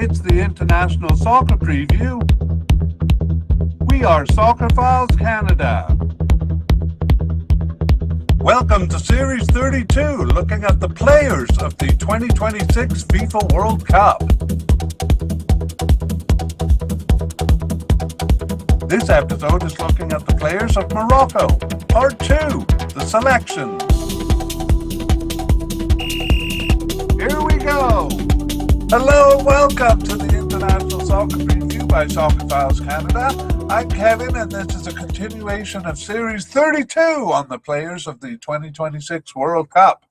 It's the International Soccer Preview. We are Soccer Files Canada. Welcome to Series 32, looking at the players of the 2026 FIFA World Cup. This episode is looking at the players of Morocco. Part 2, the selections. Here we go. Hello and welcome to the International Soccer Preview by Soccer Files Canada. I'm Kevin, and this is a continuation of Series 32 on the players of the 2026 World Cup.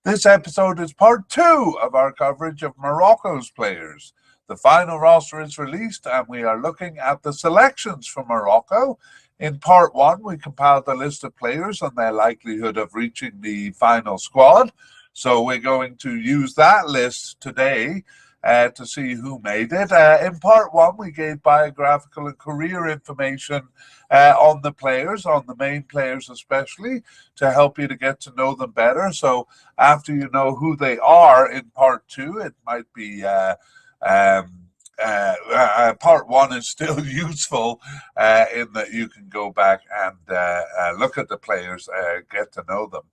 This episode is part 2 of our coverage of Morocco's players. The final roster is released, and we are looking at the selections for Morocco. In part 1, we compiled a list of players and their likelihood of reaching the final squad. So we're going to use that list today to see who made it. In part 1, we gave biographical and career information on the players, on the main players especially, to help you to get to know them better. So after you know who they are in part 2, it might be part 1 is still useful in that you can go back and look at the players, get to know them.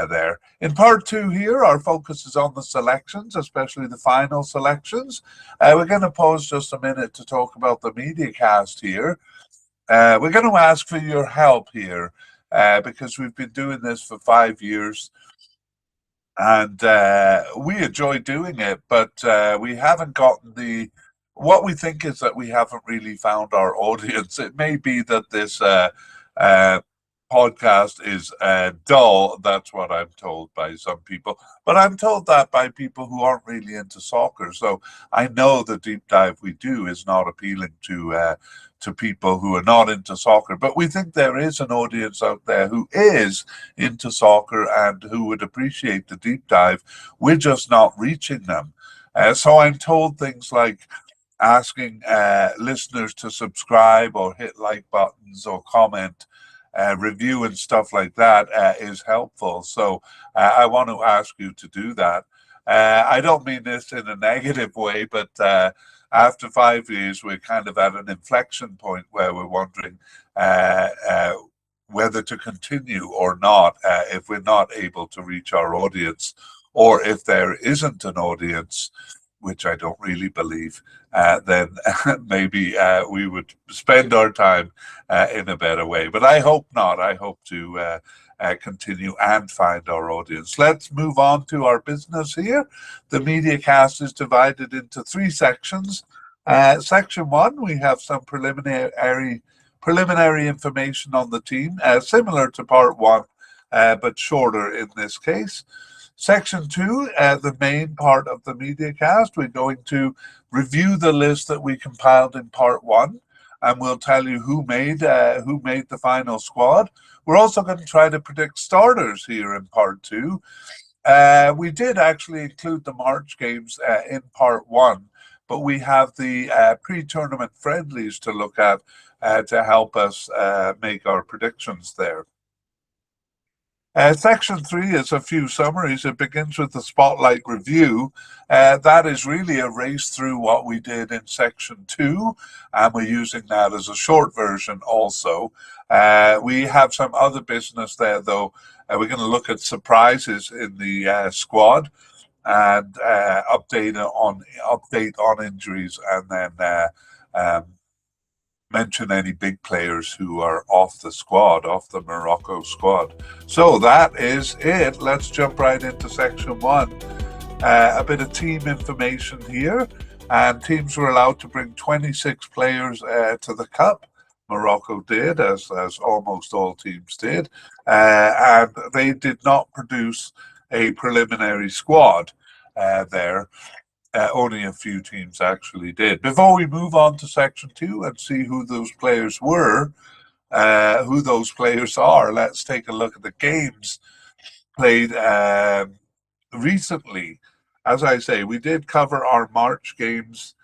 There. In part 2 here, our focus is on the selections, especially the final selections. We're going to pause just a minute to talk about the Mediacast here. We're going to ask for your help here because we've been doing this for 5 years and we enjoy doing it, but we haven't gotten what we think is that we haven't really found our audience. It may be that this podcast is dull. That's what I'm told by some people, but I'm told that by people who aren't really into soccer. So I know the deep dive we do is not appealing to people who are not into soccer, but we think there is an audience out there who is into soccer and who would appreciate the deep dive. We're just not reaching them. So I'm told things like asking listeners to subscribe or hit like buttons or comment, review and stuff like that is helpful. So I want to ask you to do that. I don't mean this in a negative way, but after 5 years, we're kind of at an inflection point where we're wondering whether to continue or not if we're not able to reach our audience, or if there isn't an audience, which I don't really believe, then maybe we would spend our time in a better way. But I hope not. I hope to continue and find our audience. Let's move on to our business here. The Mediacast is divided into 3 sections. Section 1, we have some preliminary information on the team, similar to part 1, but shorter in this case. Section 2, the main part of the Mediacast, we're going to review the list that we compiled in part 1, and we'll tell you who made the final squad. We're also going to try to predict starters here in part 2. We did actually include the March games in part 1, but we have the pre-tournament friendlies to look at to help us make our predictions there. Section 3 is a few summaries. It begins with the spotlight review. That is really a race through what we did in Section 2, and we're using that as a short version also. We have some other business there, though. We're going to look at surprises in the squad and update on injuries, and then mention any big players who are off the Morocco squad. So that is it. Let's jump right into Section 1. A bit of team information here. And teams were allowed to bring 26 players to the Cup. Morocco did, as almost all teams did. And they did not produce a preliminary squad there. Only a few teams actually did. Before we move on to Section 2 and see who those players were, who those players are, let's take a look at the games played recently. As I say, we did cover our March games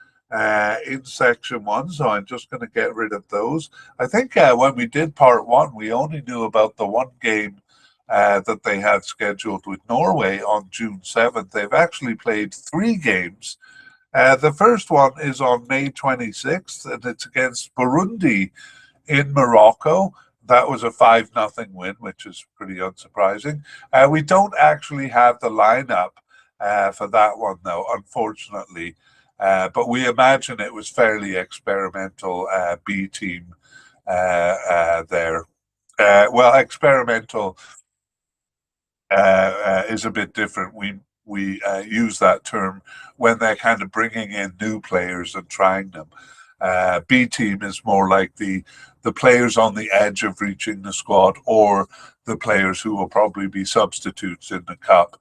in Section 1, so I'm just going to get rid of those. I think when we did part 1, we only knew about the one game that they had scheduled with Norway on June 7th. They've actually played 3 games The first one is on May 26th, and it's against Burundi in Morocco. That was a 5-0 win, which is pretty unsurprising. We don't actually have the lineup for that one, though, unfortunately. But we imagine it was fairly experimental B team there. Well, experimental is a bit different. We use that term when they're kind of bringing in new players and trying them. B team is more like the players on the edge of reaching the squad, or the players who will probably be substitutes in the cup,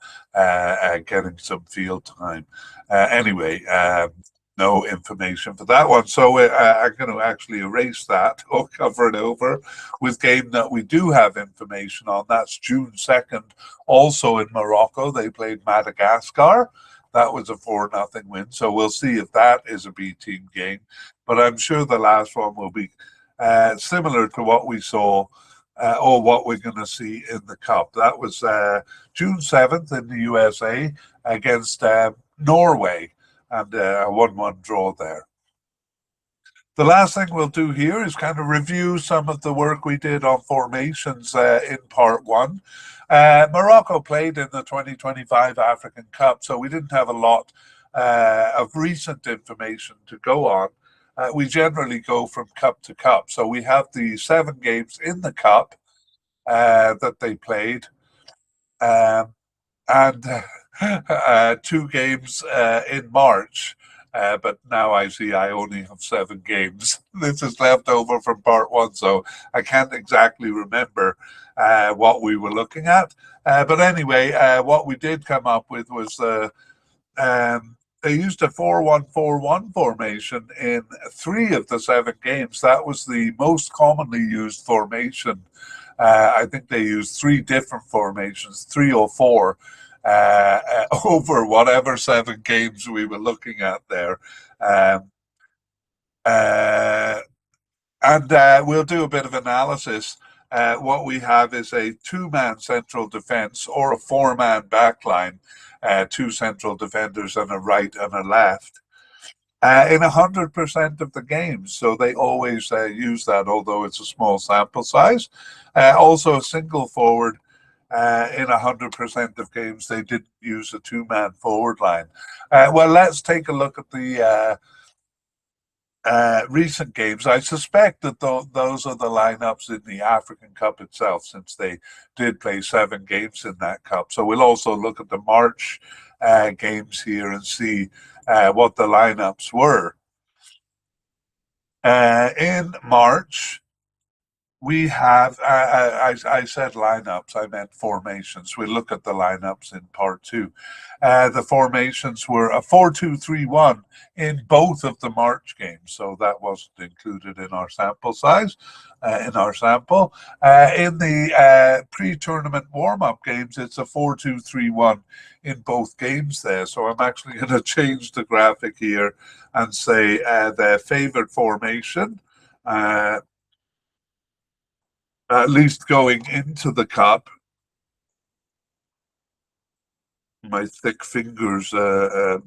getting some field time. Anyway, no information for that one. So I'm going to actually erase that or cover it over with game that we do have information on. That's June 2nd, also in Morocco. They played Madagascar. That was a 4-0 win. So we'll see if that is a B team game. But I'm sure the last one will be similar to what we saw or what we're going to see in the Cup. That was June 7th in the USA against Norway, and a 1-1 draw there. The last thing we'll do here is kind of review some of the work we did on formations in part one. Morocco played in the 2025 African Cup, so we didn't have a lot of recent information to go on. We generally go from cup to cup. So we have the 7 games in the cup that they played, and 2 games in March. But now I see I only have 7 games. This is left over from part one, so I can't exactly remember what we were looking at. But anyway, what we did come up with was they used a 4-1-4-1 formation in 3 of the 7 games. That was the most commonly used formation. I think they used 3 different formations, 3 or 4, over whatever 7 games we were looking at there. And we'll do a bit of analysis. What we have is a 2-man central defense or a 4-man backline, 2 central defenders and a right and a left, in 100% of the games. So they always use that, although it's a small sample size. Also, a single forward. In 100% of games, they didn't use a 2-man forward line. Well, let's take a look at the recent games. I suspect that those are the lineups in the African Cup itself, since they did play 7 games in that cup. So we'll also look at the March games here and see what the lineups were. In March, we have, I said lineups, I meant formations. We'll look at the lineups in part 2. The formations were a 4-2-3-1 in both of the March games, so that wasn't included in our sample size, in our sample. In the pre-tournament warm-up games, it's a 4-2-3-1 in both games there. So I'm actually going to change the graphic here and say their favorite formation, at least going into the cup. My thick fingers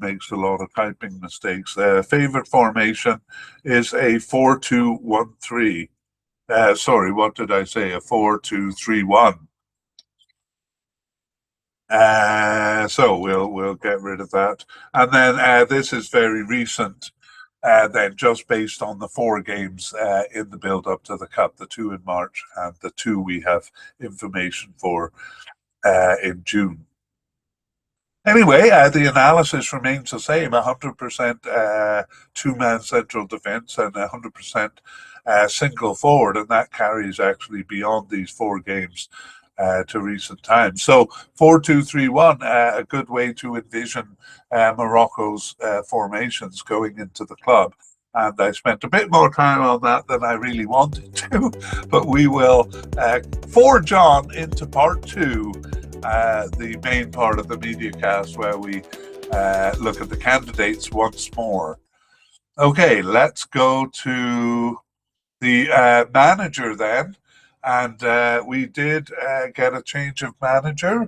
makes a lot of typing mistakes. Favorite formation is a 4-2-1-3. Sorry, what did I say? A 4-2-3-1. So we'll get rid of that. And then this is very recent. Then just based on the 4 games in the build up to the Cup, the 2 in March and the 2 we have information for in June. Anyway, the analysis remains the same, 100% 2-man central defence and 100% single forward, and that carries actually beyond these 4 games to recent times. So 4-2-3-1, a good way to envision Morocco's formations going into the club. And I spent a bit more time on that than I really wanted to, but we will forge on into part 2, the main part of the Mediacast, where we look at the candidates once more. Okay, let's go to the manager then. And we did get a change of manager,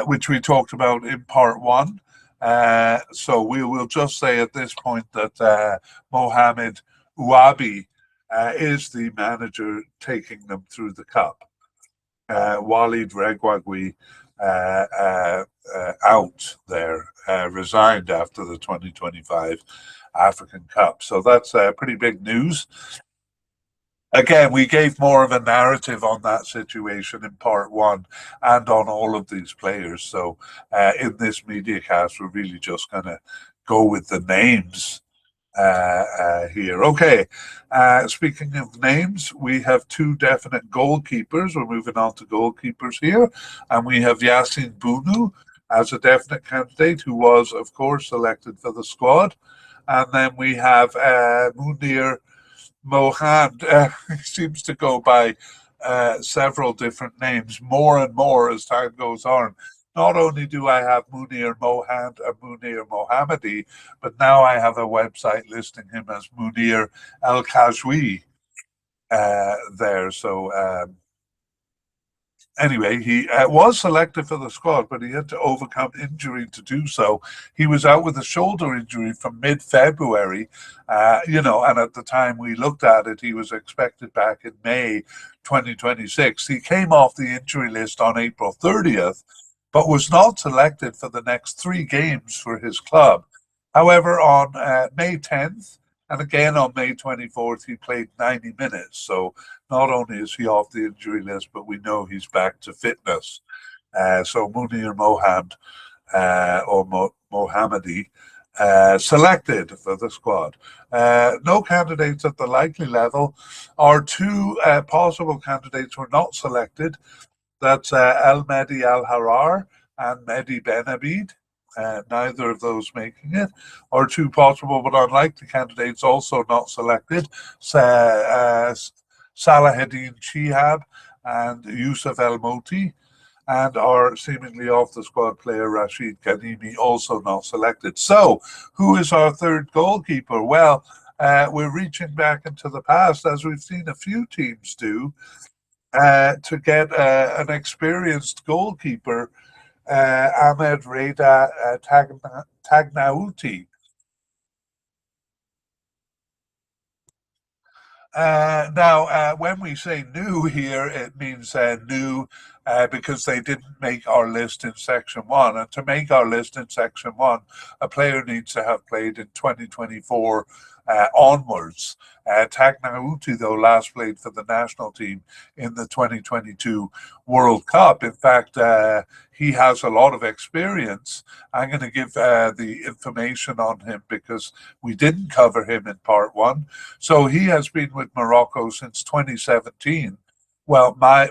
which we talked about in part 1. So we will just say at this point that Mohamed Ouabi is the manager taking them through the cup. Walid Regragui out there, resigned after the 2025 African Cup. So that's pretty big news. Again, we gave more of a narrative on that situation in part one and on all of these players. So in this media cast, we're really just going to go with the names here. Okay, speaking of names, we have two definite goalkeepers. We're moving on to goalkeepers here, and we have Yassine Bounou as a definite candidate who was, of course, selected for the squad. And then we have Munir Mohand. He seems to go by several different names more and more as time goes on. Not only do I have Munir Mohand and Munir Mohammadi, but now I have a website listing him as Munir El Kajwi there. So anyway, he was selected for the squad, but he had to overcome injury to do so. He was out with a shoulder injury from mid-February, and at the time we looked at it, he was expected back in May 2026. He came off the injury list on April 30th, but was not selected for the next 3 games for his club. However, on May 10th, and again on May 24th, he played 90 minutes. So not only is he off the injury list, but we know he's back to fitness. So Munir Mohand or Mohammadi selected for the squad. No candidates at the likely level. Our 2 possible candidates were not selected. That's El Mehdi Al Harar and Mehdi Ben Abid. Neither of those making it. Or 2 possible but unlikely candidates also not selected. Salahuddin Chihab and Yusuf El Moti, and our seemingly off the squad player Rashid Ghanimi also not selected. So, who is our third goalkeeper? Well, we're reaching back into the past, as we've seen a few teams do, to get an experienced goalkeeper, Ahmed Reda Tagnauti. Now, when we say new here, it means new because they didn't make our list in Section 1. And to make our list in Section 1, a player needs to have played in 2024 onwards. Tagnauti, though, last played for the national team in the 2022 World Cup. In fact, he has a lot of experience. I'm going to give the information on him because we didn't cover him in part 1. So he has been with Morocco since 2017. Well, my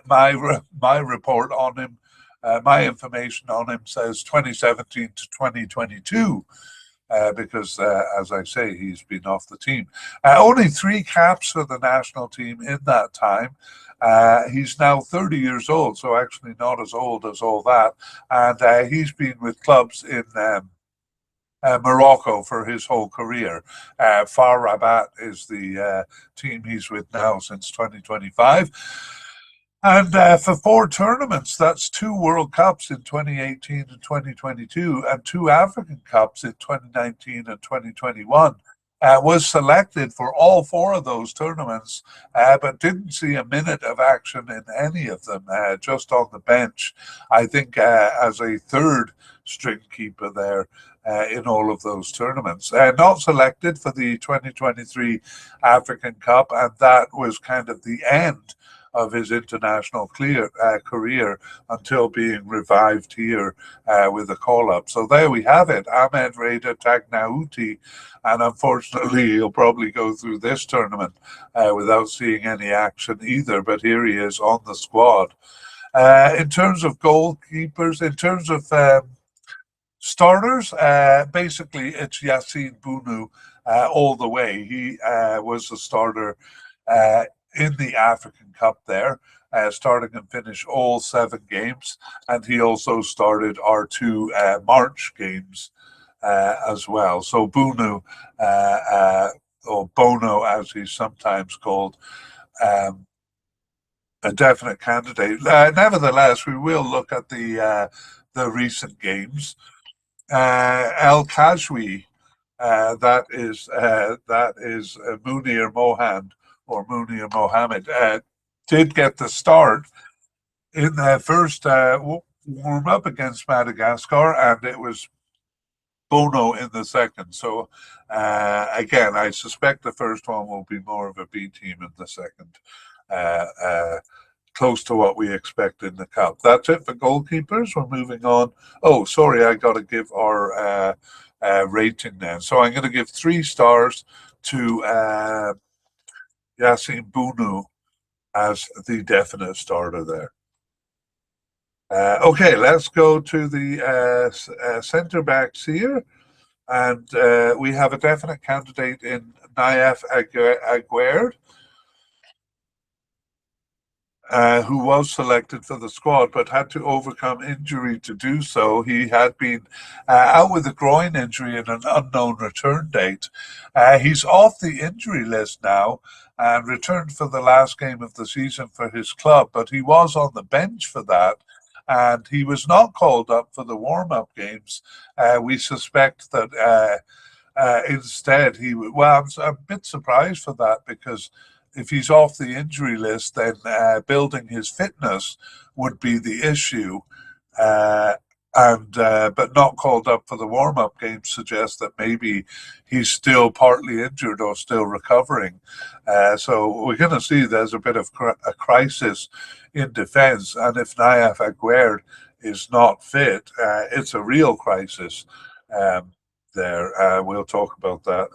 report on him, my information on him says 2017 to 2022. Because, as I say, he's been off the team. Only 3 caps for the national team in that time. He's now 30 years old, so actually not as old as all that. And he's been with clubs in Morocco for his whole career. FAR Rabat is the team he's with now since 2025. And for 4 tournaments, that's 2 World Cups in 2018 and 2022, and 2 African Cups in 2019 and 2021. Was selected for all 4 of those tournaments, but didn't see a minute of action in any of them, just on the bench. I think as a 3rd string keeper there in all of those tournaments. Not selected for the 2023 African Cup, and that was kind of the end of his international career until being revived here with a call-up. So there we have it, Ahmed Reda Tagnauti, and unfortunately he'll probably go through this tournament without seeing any action either, but here he is on the squad. In terms of goalkeepers, in terms of starters, basically it's Yassine Bounou all the way. He was a starter in the African Cup there, starting and finish all 7 games. And he also started our 2 March games as well. So Bounou, or Bono as he's sometimes called, a definite candidate. Nevertheless, we will look at the recent games. El Kashwi, that is Munir Mohand or Munir Mohammed, did get the start in the first warm up against Madagascar, and it was Bono in the second. So again, I suspect the first one will be more of a B team in the second. Uh, uh, Close to what we expect in the cup. That's it for goalkeepers. We're moving on. Oh, sorry, I got to give our rating then. So I'm going to give 3 stars to Yassine Bounou as the definite starter there. Okay, let's go to the centre backs here. And we have a definite candidate in Naif Aguerd, who was selected for the squad but had to overcome injury to do so. He had been out with a groin injury and an unknown return date. He's off the injury list now and returned for the last game of the season for his club, but he was on the bench for that. And he was not called up for the warm-up games. We suspect that instead well, I'm a bit surprised for that, because if he's off the injury list, then building his fitness would be the issue. And but not called up for the warm-up game suggests that maybe he's still partly injured or still recovering. So we're going to see there's a bit of a crisis in defence, and if Naif Aguerd is not fit, it's a real crisis. There, we'll talk about that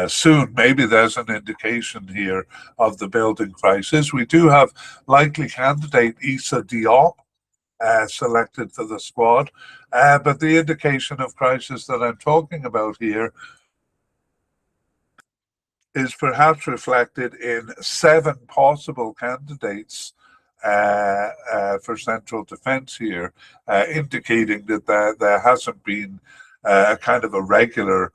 soon. Maybe there's an indication here of the building crisis. We do have likely candidate Issa Diop selected for the squad, but the indication of crisis that I'm talking about here is perhaps reflected in 7 possible candidates for central defence here, indicating that there hasn't been a kind of a regular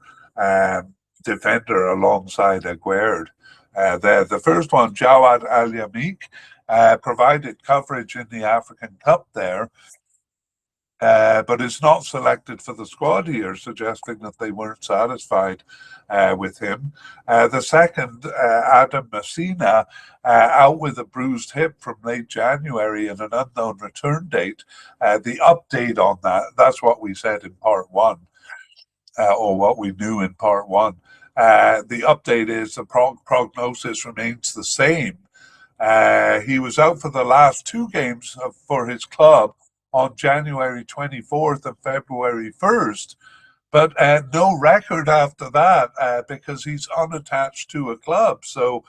defender alongside Aguerd. The first one, Jawad Al Yamik, provided coverage in the African Cup there, but is not selected for the squad here, suggesting that they weren't satisfied with him. The second, Adam Messina, out with a bruised hip from late January and an unknown return date. The update on that's what we said in part 1, or what we knew in part 1. The update is the prognosis remains the same. He was out for the last 2 games for his club on January 24th and February 1st, but no record after that because he's unattached to a club. So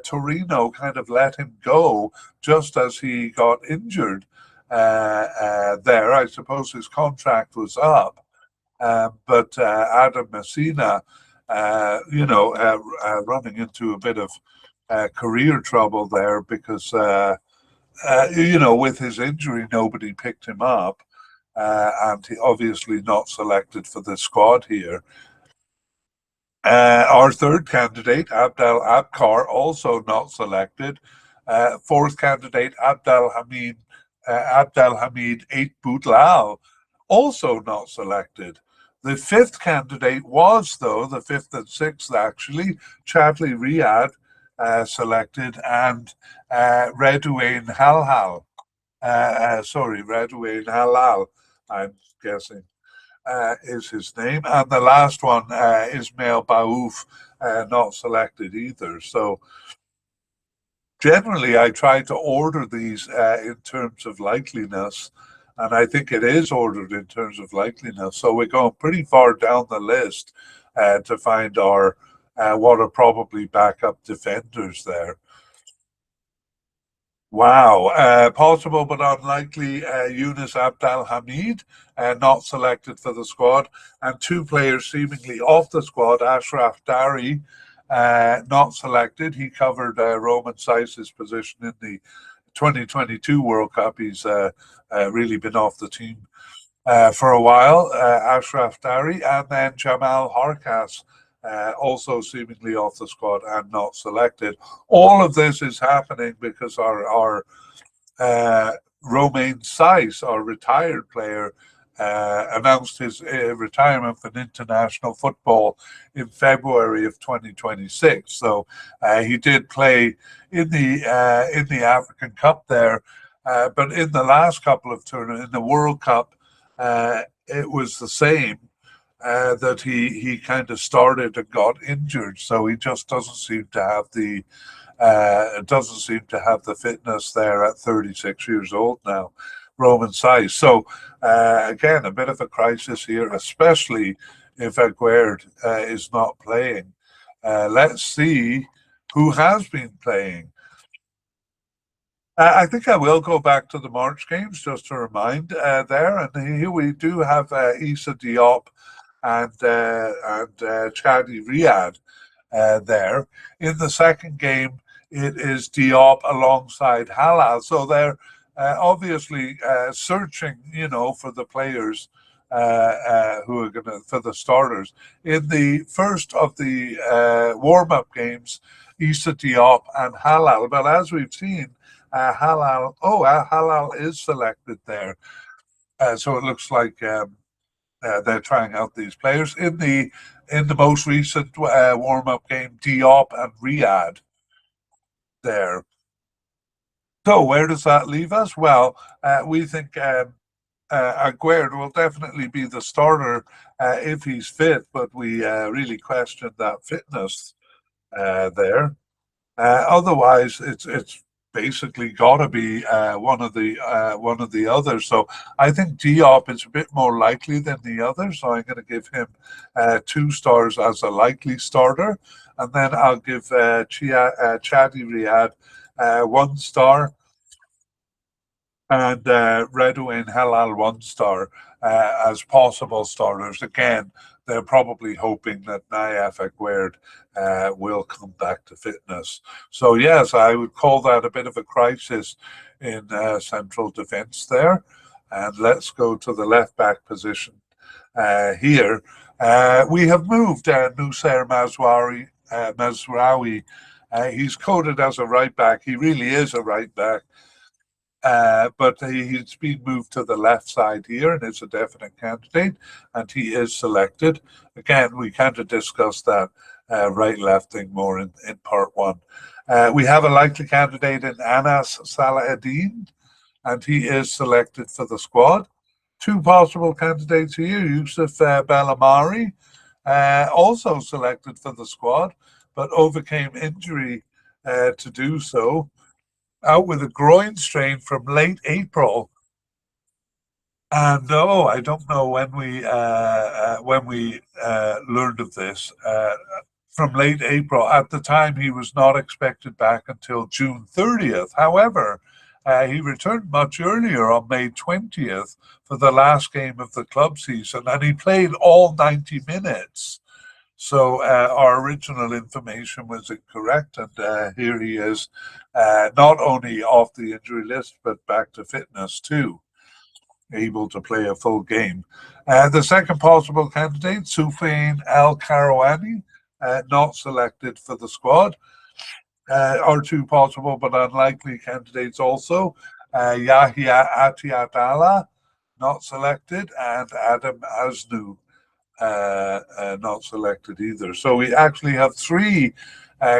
Torino kind of let him go just as he got injured there. I suppose his contract was up. But Adam Messina, running into a bit of career trouble there because, with his injury, nobody picked him up. And he obviously not selected for the squad here. Our third candidate, Abdel Abkar, also not selected. Fourth candidate, Abdelhamid Eight Boudlal, also not selected. The fifth candidate was, though, the fifth and sixth actually, Chadli Riyad selected, and Redouane Halal. Redouane Halal, I'm guessing, is his name. And the last one, Ismail Baouf, not selected either. So generally, I try to order these in terms of likeliness, and I think it is ordered in terms of likeliness. So we're going pretty far down the list to find our what are probably backup defenders there. Wow. Possible but unlikely, Yunus Abdel Hamid, not selected for the squad, and 2 players seemingly off the squad, Ashraf Dari, not selected. He covered Roman Sais's position in the 2022 World Cup. He's really been off the team for a while, Ashraf Dari, and then Jamal Harkas, also seemingly off the squad and not selected. All of this is happening because our Romain Saiss, our retired player, announced his retirement from international football in February of 2026. So he did play in the African Cup there, but in the last couple of tournaments, in the World Cup, it was the same. That he kind of started and got injured, so he just doesn't seem to have the fitness there at 36 years old now, Roman size. So again, a bit of a crisis here, especially if Aguerd is not playing. Let's see who has been playing. I think I will go back to the March games just to remind there, and here we do have Issa Diop and Chadi Riyad there. In the second game, it is Diop alongside Halal. So they're obviously searching, for the players who are for the starters. In the first of the warm-up games, Issa Diop and Halal. But as we've seen, Halal is selected there. So it looks like they're trying out these players. In the most recent warm-up game, Diop and Riyad there. So where does that leave us? Well, we think Aguerd will definitely be the starter if he's fit, but we really question that fitness there. Otherwise, it's basically got to be one of the others. So I think Diop is a bit more likely than the others. So I'm going to give him 2 stars as a likely starter, and then I'll give Chadi Riyad 1 star, and Redouane Halal 1 star as possible starters. Again, they're probably hoping that Nayef Aguerd will come back to fitness. So yes, I would call that a bit of a crisis in central defence there. And let's go to the left back position here. We have moved Noussair Mazraoui. He's coded as a right back. He really is a right back. But he's been moved to the left side here, and it's a definite candidate, and he is selected. Again, we kind of discussed that right-left thing more in part 1. We have a likely candidate in Anas Salahuddin, and he is selected for the squad. 2 possible candidates here, Yusuf Bellamari, also selected for the squad, but overcame injury to do so. Out with a groin strain from late April, and I don't know when we learned of this. From late April. At the time, he was not expected back until June 30th. However, he returned much earlier on May 20th for the last game of the club season, and he played all 90 minutes. So our original information was incorrect, and here he is, not only off the injury list, but back to fitness too, able to play a full game. The second possible candidate, Soufiane El Karouani, not selected for the squad. Are 2 possible but unlikely candidates also. Yahya Atiatala, not selected, and Adam Aznou, not selected either. So we actually have 3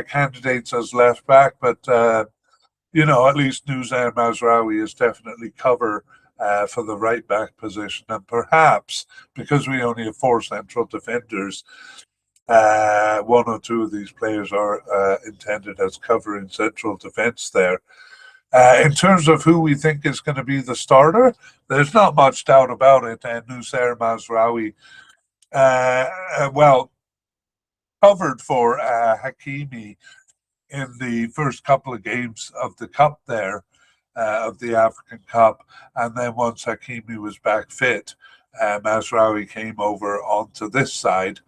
candidates as left back, but at least Noussair Mazraoui is definitely cover for the right back position, and perhaps because we only have 4 central defenders, 1 or 2 of these players are intended as covering central defence there. In terms of who we think is going to be the starter, there's not much doubt about it. Noussair Mazraoui, covered for Hakimi in the first couple of games of the Cup there, of the African Cup. And then once Hakimi was back fit, Mazraoui came over onto this side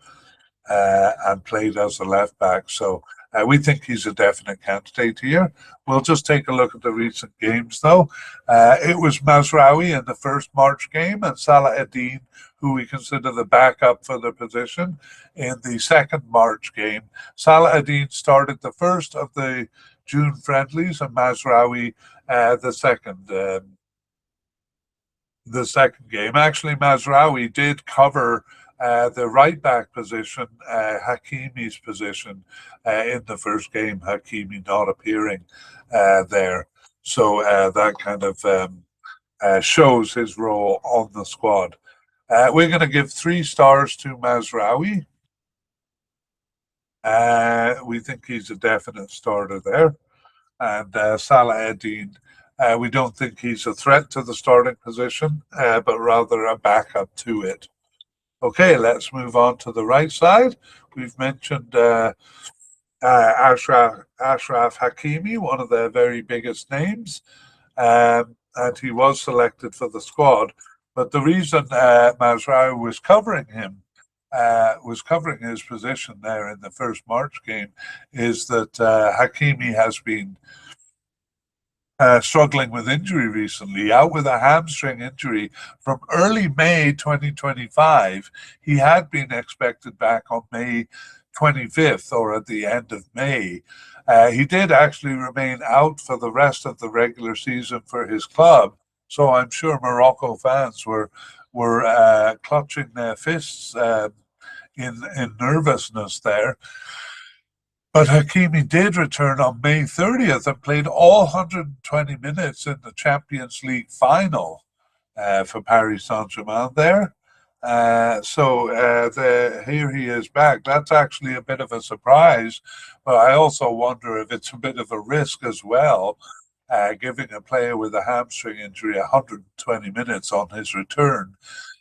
and played as a left back. So we think he's a definite candidate here. We'll just take a look at the recent games, though. It was Mazraoui in the first March game and Salahuddin, who we consider the backup for the position, in the second March game. Salahuddin started the first of the June friendlies and Mazraoui the second. the second game. Actually, Mazraoui did cover the right back position, Hakimi's position in the first game, Hakimi not appearing there. So that kind of shows his role on the squad. We're going to give 3 stars to Mazraoui. We think he's a definite starter there. And Salah Eddin, we don't think he's a threat to the starting position, but rather a backup to it. Okay, let's move on to the right side. We've mentioned Ashraf Hakimi, one of the very biggest names, and he was selected for the squad. But the reason Mazraoui was covering him, was covering his position there in the first March game, is that Hakimi has been struggling with injury recently, out with a hamstring injury from early May 2025. He had been expected back on May 25th or at the end of May. He did actually remain out for the rest of the regular season for his club. So I'm sure Morocco fans were clutching their fists in nervousness there. But Hakimi did return on May 30th and played all 120 minutes in the Champions League final for Paris Saint-Germain there. Here he is back. That's actually a bit of a surprise, but I also wonder if it's a bit of a risk as well, giving a player with a hamstring injury 120 minutes on his return.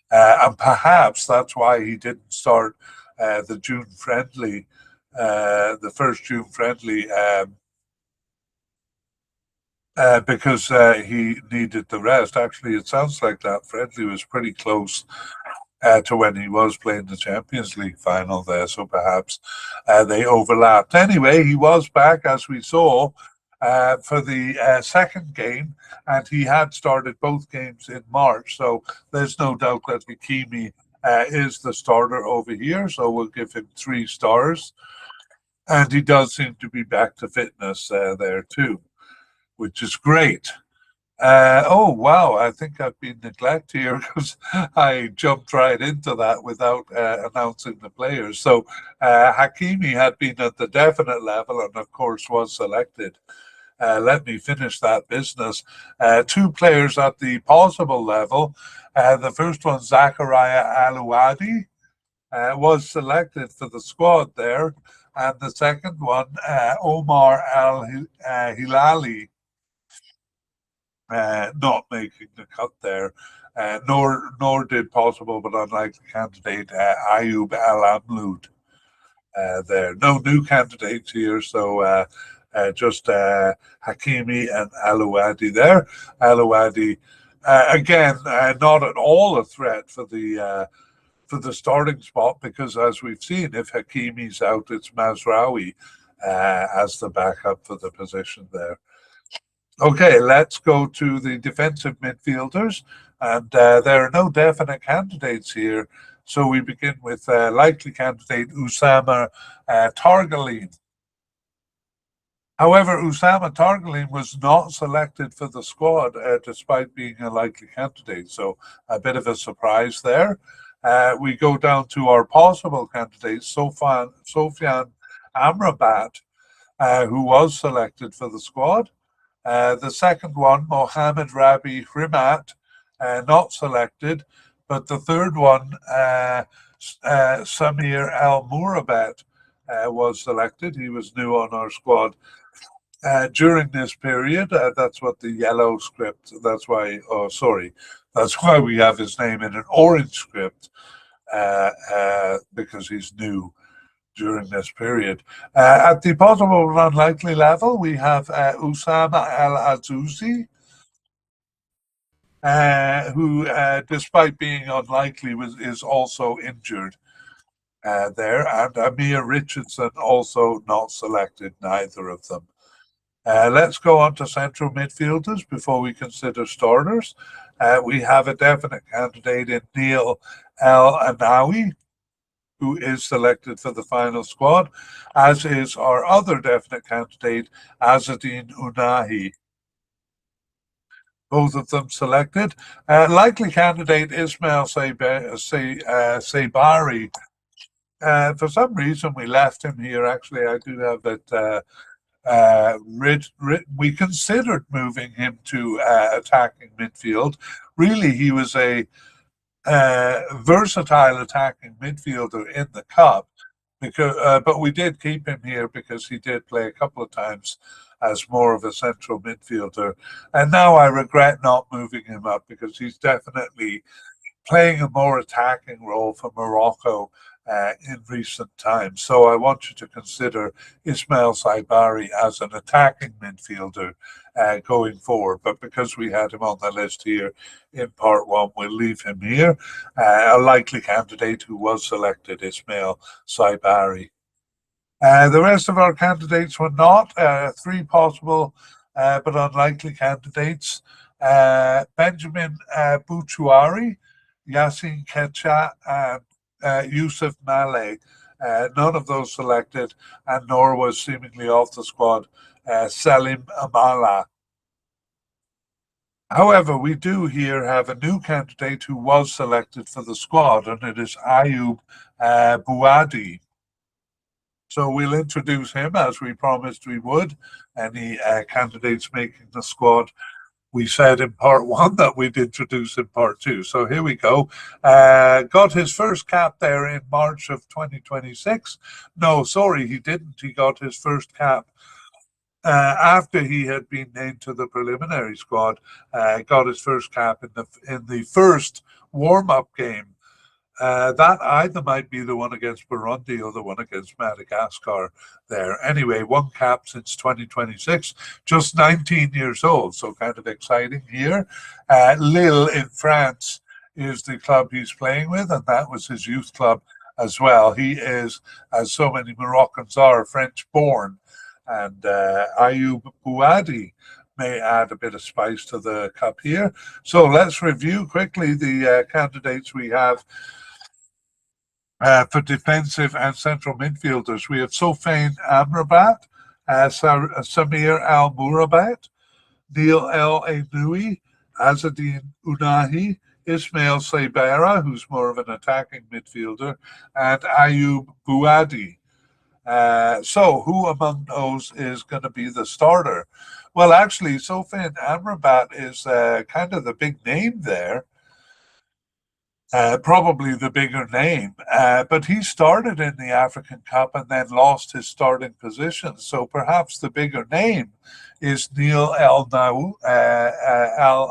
And perhaps that's why he didn't start the June friendly, the first June friendly, because he needed the rest. Actually, it sounds like that friendly was pretty close to when he was playing the Champions League final there, so perhaps they overlapped. Anyway, he was back, as we saw, for the second game, and he had started both games in March, so there's no doubt that Hakimi is the starter over here, so we'll give him 3 stars. And he does seem to be back to fitness there too, which is great. Oh, wow, I think I've been neglected here because I jumped right into that without announcing the players. So Hakimi had been at the definite level and, of course, was selected. Let me finish that business. 2 players at the possible level. The first one, Zakaria Alouadi, was selected for the squad there. And the second one, Omar Al-Hilali, not making the cut there, nor did possible but unlikely candidate Ayub Al-Amloud there. No new candidates here, so just Hakimi and Alouadi there. Alouadi, again, not at all a threat for the starting spot, because as we've seen, if Hakimi's out, it's Mazraoui as the backup for the position there. Okay, let's go to the defensive midfielders, and there are no definite candidates here. So we begin with likely candidate Oussama Targaline. However, Oussama Targaline was not selected for the squad despite being a likely candidate, so a bit of a surprise there. We go down to our possible candidates, Sofian Amrabat, who was selected for the squad. The second one, Mohamed Rabi Hrimat, not selected. But the third one, Samir Al Mourabat, was selected. He was new on our squad. During this period, that's what the yellow script, that's why we have his name in an orange script, because he's new during this period. At the possible and unlikely level, we have Oussama Al Azouzi, who, despite being unlikely, is also injured there, and Amir Richardson also not selected, neither of them. Let's go on to central midfielders before we consider starters. We have a definite candidate in Neil El Anawi, who is selected for the final squad, as is our other definite candidate, Azzedine Ounahi. both of them selected. Likely candidate Ismail Sabari. For some reason, we left him here. Actually, I do have it we considered moving him to attacking midfield. Really, he was a versatile attacking midfielder in the cup. But we did keep him here because he did play a couple of times as more of a central midfielder. And now I regret not moving him up because he's definitely playing a more attacking role for Morocco in recent times. So I want you to consider Ismail Saibari as an attacking midfielder going forward. But because we had him on the list here in part one, we'll leave him here. A likely candidate who was selected, Ismail Saibari. The rest of our candidates were not. Three possible but unlikely candidates. Benjamin Bouchouari, Yassine Kecha, and Yusuf Maleh. None of those selected, and nor was seemingly off the squad Salim Amala. However, we do here have a new candidate who was selected for the squad, and it is Ayub Bouadi. So we'll introduce him as we promised we would. Any candidates making the squad, we said in part one that we'd introduce in part two. So here we go. Got his first cap there in March of 2026. No, sorry, he didn't. He got his first cap after he had been named to the preliminary squad. Got his first cap in the first warm-up game. That either might be the one against Burundi or the one against Madagascar there. Anyway, one cap since 2026, just 19 years old, so kind of exciting here. Lille in France is the club he's playing with, and that was his youth club as well. He is, as so many Moroccans are, French-born, and Ayub Bouadi may add a bit of spice to the cup here. So let's review quickly the candidates we have for defensive and central midfielders. We have Sofiane Amrabat, Samir Al Mourabat, Neil El Ainoui, Azzedine Ounahi, Ismail Sabara, who's more of an attacking midfielder, and Ayub Bouadi. So who among those is going to be the starter? Well, actually, Sofiane Amrabat is kind of the big name there. Probably the bigger name, but he started in the African Cup and then lost his starting position. So perhaps the bigger name is Neil El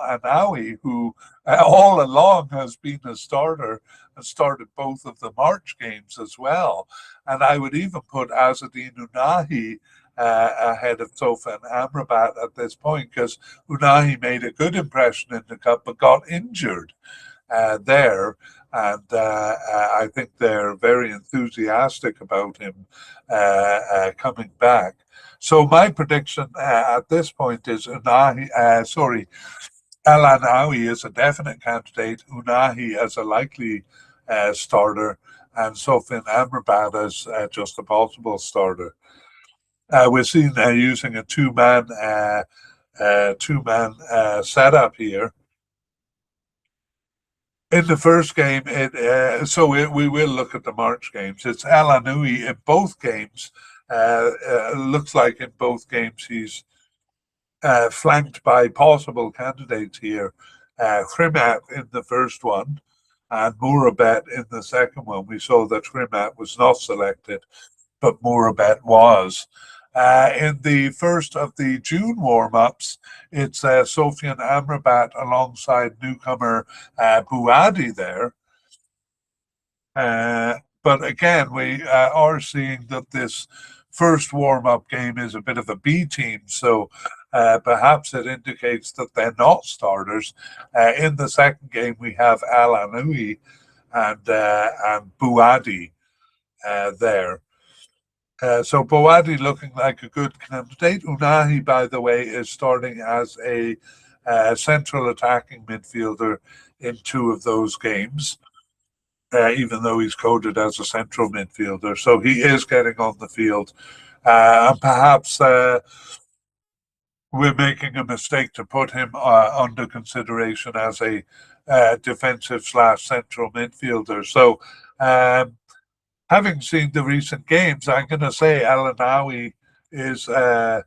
Anawi, who all along has been a starter and started both of the March games as well. And I would even put Azzedine Ounahi ahead of Sofiane Amrabat at this point, because Ounahi made a good impression in the Cup but got injured there, and I think they're very enthusiastic about him coming back. So my prediction at this point is El Anawi is a definite candidate, Ounahi as a likely starter, and Sofiane Amrabat as just a possible starter. We're seeing using a two-man setup here. In the first game, we will look at the March games. It's El Anawi in both games. Looks like in both games he's flanked by possible candidates here. Khrimat in the first one and Mourabat in the second one. We saw that Khrimat was not selected, but Mourabat was. In the first of the June warm-ups, it's Sofiane Amrabat alongside newcomer Bouadi there. But again, we are seeing that this first warm-up game is a bit of a B team, so perhaps it indicates that they're not starters. In the second game, we have El Anawi and Bouadi there. So Bouadi looking like a good candidate. Ounahi, by the way, is starting as a central attacking midfielder in two of those games, even though he's coded as a central midfielder. So he is getting on the field. And perhaps we're making a mistake to put him under consideration as a defensive/central midfielder. So, having seen the recent games, I'm going to say El Anawi is a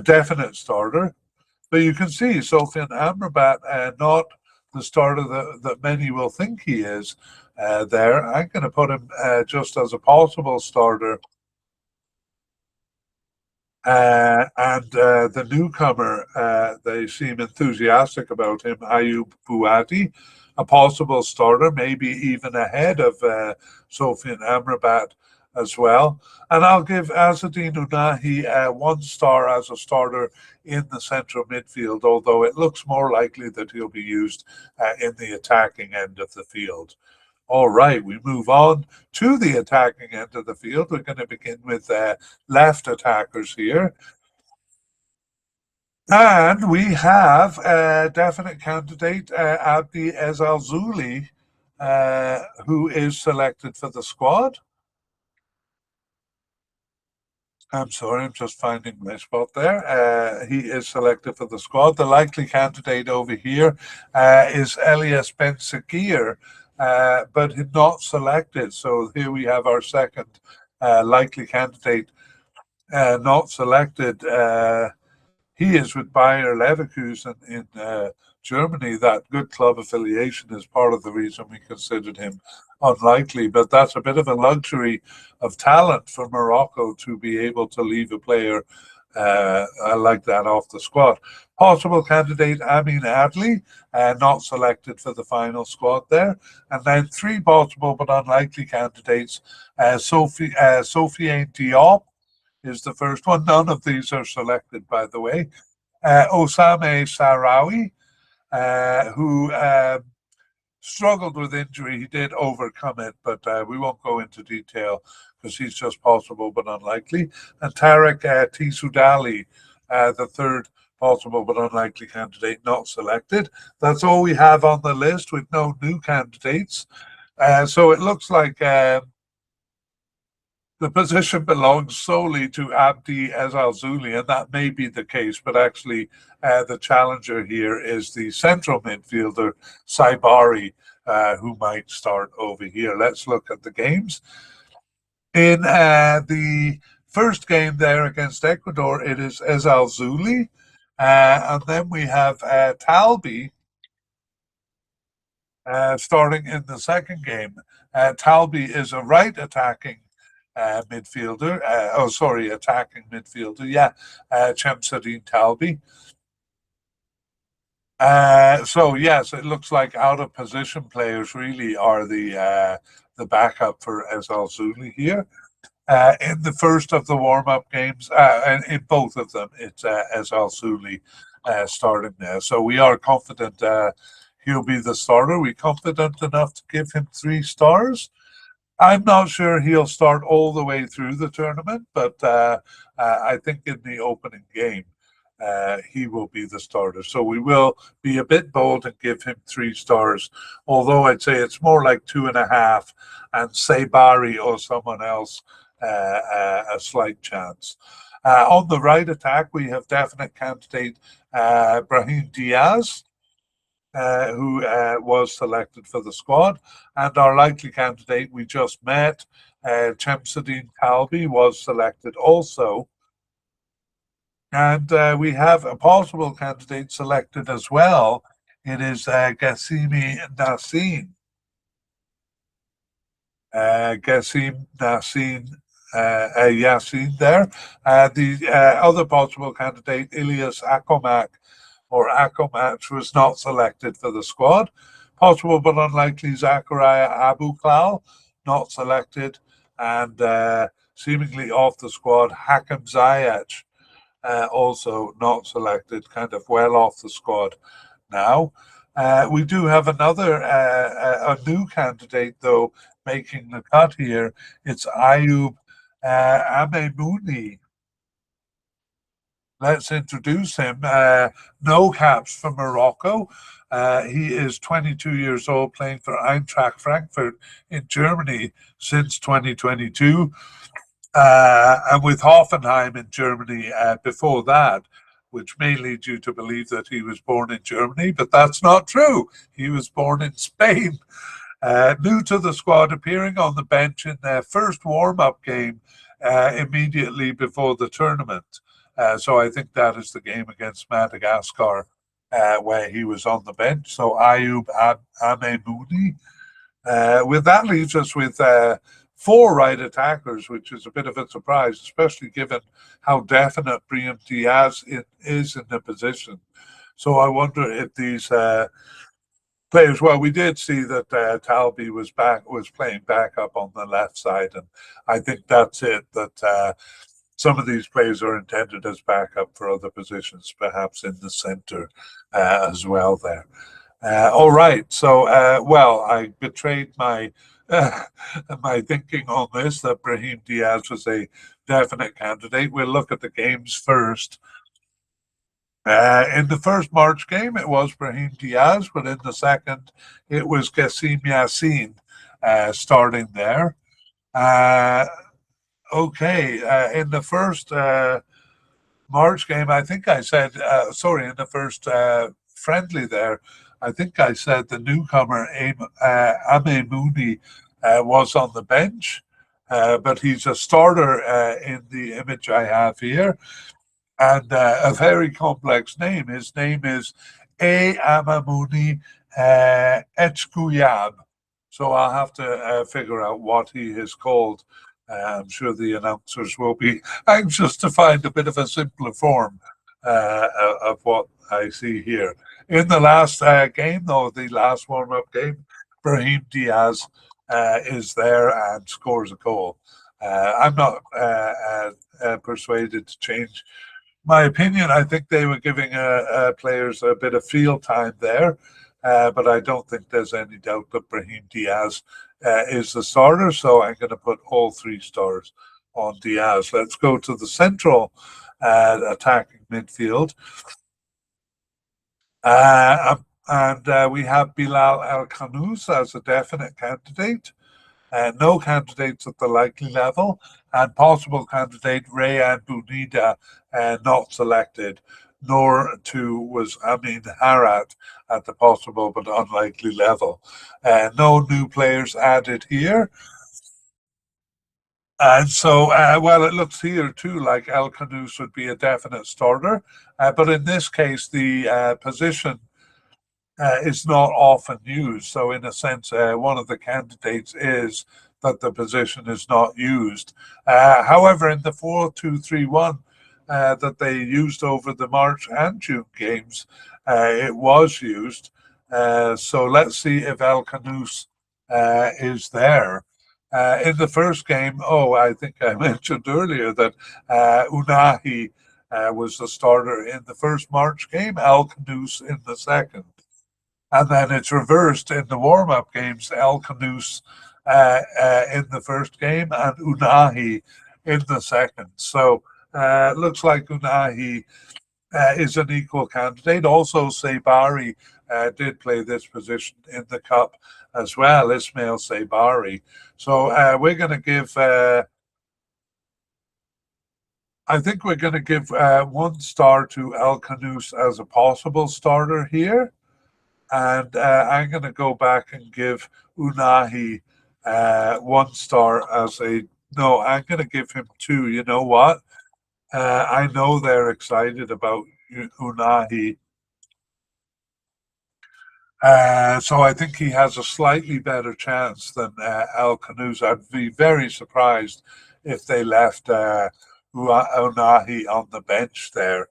definite starter. But you can see Sofian Amrabat, not the starter that many will think he is there. I'm going to put him just as a possible starter. And the newcomer, they seem enthusiastic about him, Ayub Buadi, a possible starter, maybe even ahead of Sofian Amrabat as well. And I'll give Azzedine Unahi 1 star as a starter in the central midfield, although it looks more likely that he'll be used in the attacking end of the field. All right, we move on to the attacking end of the field. We're going to begin with left attackers here. And we have a definite candidate, Abdi Ezalzouli, who is selected for the squad. I'm sorry, I'm just finding my spot there. He is selected for the squad. The likely candidate over here is Elias Ben Sakir, but he's not selected. So here we have our second likely candidate not selected. He is with Bayer Leverkusen in Germany. That good club affiliation is part of the reason we considered him unlikely, but that's a bit of a luxury of talent for Morocco to be able to leave a player like that off the squad. Possible candidate Amin Adli, not selected for the final squad there. And then 3 possible but unlikely candidates. Sofiane Diop is the first one. None of these are selected, by the way. Osame Sarawi, who struggled with injury. He did overcome it, but we won't go into detail because he's just possible but unlikely. And Tarek Tissoudali, the third possible but unlikely candidate, not selected. That's all we have on the list with no new candidates. So it looks like the position belongs solely to Abdi Ezalzouli, and that may be the case, but actually the challenger here is the central midfielder, Saibari, who might start over here. Let's look at the games. In the first game there against Ecuador, it is Ezalzouli, and then we have Talbi starting in the second game. Talbi is a right attacking midfielder. Attacking midfielder. Yeah, Chemsadine Talbi. So yes, it looks like out of position players really are the backup for Ezalzouli here. In the first of the warm-up games, and in both of them, it's Ezalzouli starting there. So we are confident he'll be the starter. We're confident enough to give him 3 stars. I'm not sure he'll start all the way through the tournament, but I think in the opening game, he will be the starter. So we will be a bit bold and give him 3 stars, although I'd say it's more like 2.5, and Saibari or someone else a slight chance. On the right attack, we have definite candidate Brahim Diaz, who was selected for the squad. And our likely candidate we just met, Chemsadine Talbi, was selected also. And we have a possible candidate selected as well. It is Gassimi Nassim. Yassin there. The other possible candidate, Ilyas Akomak, or Akomat, was not selected for the squad. Possible but unlikely Zachariah Abuklal, not selected. And seemingly off the squad, Hakim Ziyech, also not selected, kind of well off the squad now. We do have another, a new candidate, though, making the cut here. It's Ayub Amemouni. Let's introduce him. No caps for Morocco. He is 22 years old, playing for Eintracht Frankfurt in Germany since 2022. And with Hoffenheim in Germany before that. which may lead you to believe that he was born in Germany, but that's not true. He was born in Spain. New to the squad, appearing on the bench in their first warm-up game immediately before the tournament. So I think that is the game against Madagascar where he was on the bench. So Ayub Amemouni. With that leaves us with four right attackers, which is a bit of a surprise, especially given how definite Brahim Diaz is in the position. So I wonder if these players. Well, we did see that Talby was playing back up on the left side, and I think that's it. That some of these players are intended as backup for other positions, perhaps in the centre as well. There. All right. So, well, I betrayed my my thinking on this that Brahim Diaz was a definite candidate. We'll look at the games first. In the first March game, it was Brahim Diaz, but in the second, it was Kassim Yassin starting there. Okay, in the first March game, I think I said, sorry, in the first friendly there, I think I said the newcomer, Ame Mooney, was on the bench, but he's a starter in the image I have here. And a very complex name. His name is A. Amamuni Etchkuyab. So I'll have to figure out what he is called. I'm sure the announcers will be anxious to find a bit of a simpler form of what I see here. In the last game, though, the last warm-up game, Brahim Diaz is there and scores a goal. I'm not persuaded to change my opinion. I think they were giving players a bit of field time there, but I don't think there's any doubt that Brahim Diaz is the starter. So I'm going to put all 3 stars on Diaz. Let's go to the central attacking midfield. And we have Bilal El Khanous as a definite candidate. No candidates at the likely level, and possible candidate Rayan Bunida not selected, nor too was Amin Harat at the possible but unlikely level. No new players added here. And so, well, it looks here too like El Khanous would be a definite starter, but in this case, the position is not often used. So, in a sense, one of the candidates is that the position is not used. However, in the 4-2-3-1 that they used over the March and June games, it was used. So let's see if El Khanous is there. In the first game, I think I mentioned earlier that Unahi was the starter in the first March game, El Khanous in the second. And then it's reversed in the warm-up games, El Khanous in the first game and Unahi in the second. So looks like Unahi is an equal candidate. Also, Sabari did play this position in the Cup as well, Ismail Sabari. So we're going to give... I think we're going to give 1 star to El Khanous as a possible starter here. And I'm going to go back and give Unahi 1 star as a... No, I'm going to give him 2. You know what? I know they're excited about Unahi. So I think he has a slightly better chance than El Khanous. I'd be very surprised if they left Unahi on the bench there.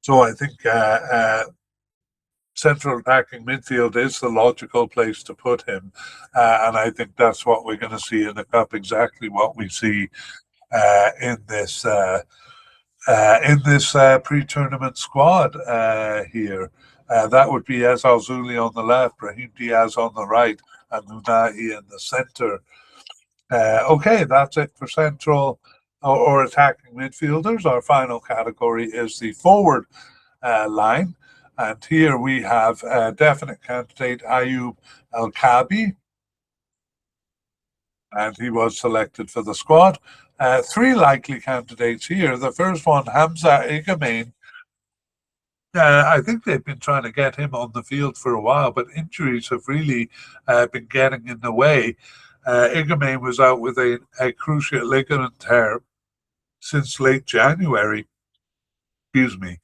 So I think central attacking midfield is the logical place to put him. And I think that's what we're going to see in the Cup, exactly what we see in this pre-tournament squad here. That would be Ezal Zuli on the left, Brahim Diaz on the right, and Unahi in the centre. Okay, that's it for central or attacking midfielders. Our final category is the forward line. And here we have a definite candidate, Ayub El-Kabi. and he was selected for the squad. Three likely candidates here. The first one, Hamza Igamain. I think they've been trying to get him on the field for a while, but injuries have really been getting in the way. Igamain was out with a cruciate ligament tear since late January, excuse me,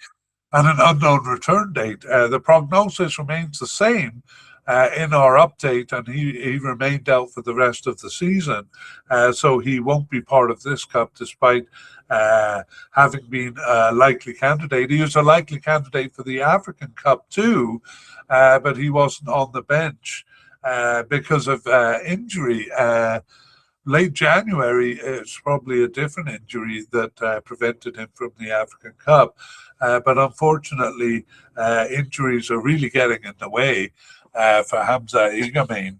and an unknown return date. The prognosis remains the same in our update, and he remained out for the rest of the season. So he won't be part of this cup despite having been a likely candidate. He was a likely candidate for the African Cup too, but he wasn't on the bench because of injury. Late January, it's probably a different injury that prevented him from the African Cup. But unfortunately, injuries are really getting in the way for Hamza Igamain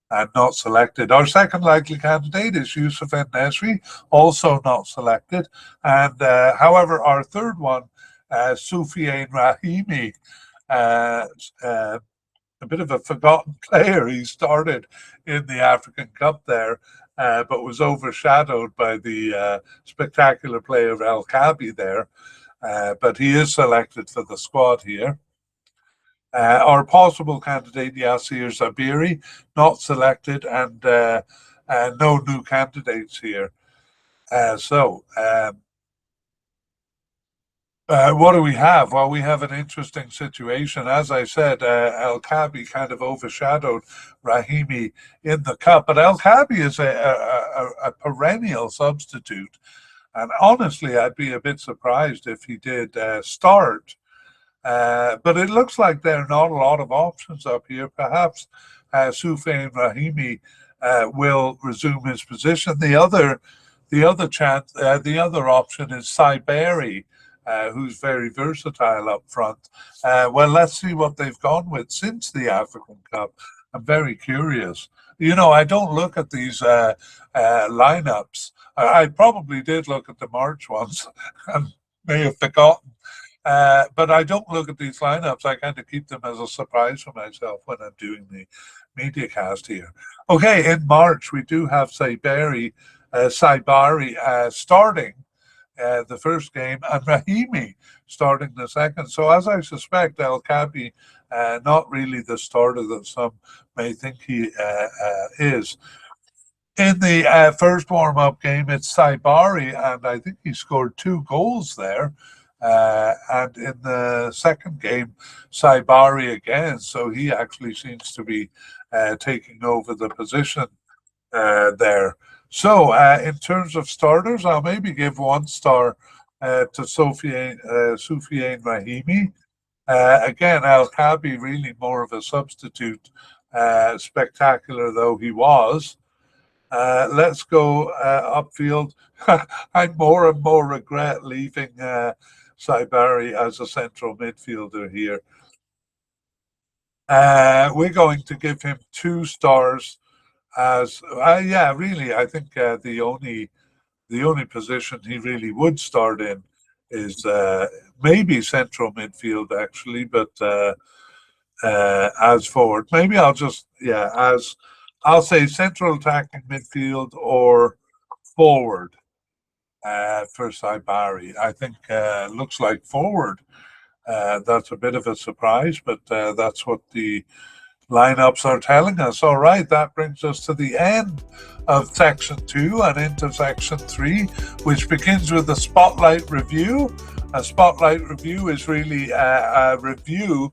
and not selected. Our second likely candidate is Youssef En-Nesyri, also not selected. And however, our third one, Soufiane Rahimi, a bit of a forgotten player. He started in the African Cup there, but was overshadowed by the spectacular play of El Kabi there. But he is selected for the squad here. Our possible candidate, Yassir Zabiri, not selected, and no new candidates here. What do we have? Well, we have an interesting situation. As I said, El Kabi kind of overshadowed Rahimi in the cup, but El Kabi is a perennial substitute. And honestly, I'd be a bit surprised if he did start. But it looks like there are not a lot of options up here. Perhaps Soufiane Rahimi will resume his position. The other option is Saiberi, who's very versatile up front. Well, let's see what they've gone with since the African Cup. I'm very curious. You know, I don't look at these lineups. I probably did look at the March ones and may have forgotten. But I don't look at these lineups. I kind of keep them as a surprise for myself when I'm doing the Mediacast here. Okay, in March, we do have Saibari starting the first game, and Rahimi starting the second. So as I suspect, El Kabi, not really the starter that some may think he is. In the first warm-up game, it's Saibari, and I think he scored 2 goals there. And in the second game, Saibari again. So he actually seems to be taking over the position there. So in terms of starters, I'll maybe give 1 star to Soufiane Rahimi. Again, El Kabi really more of a substitute, spectacular though he was. Let's go upfield. I more and more regret leaving Saibari as a central midfielder here. We're going to give him 2 stars as really, I think the only position he really would start in is maybe central midfield actually, but as forward, maybe I'll say central attacking midfield or forward for Saibari. I think looks like forward. That's a bit of a surprise, but that's what the lineups are telling us. All right, that brings us to the end of section 2 and into section 3, which begins with a spotlight review. A spotlight review is really a review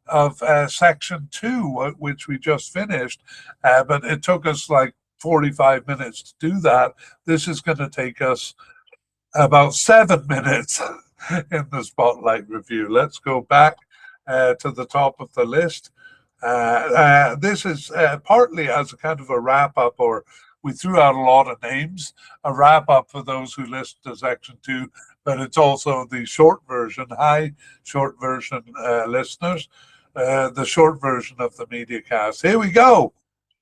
of section 2, which we just finished, but it took us like 45 minutes to do that. This is going to take us about 7 minutes in the spotlight review. Let's go back to the top of the list. This is partly as a kind of a wrap-up, or we threw out a lot of names, a wrap-up for those who listened to section 2, but it's also the short version. Hi, short version listeners. The short version of the Mediacast. Here we go.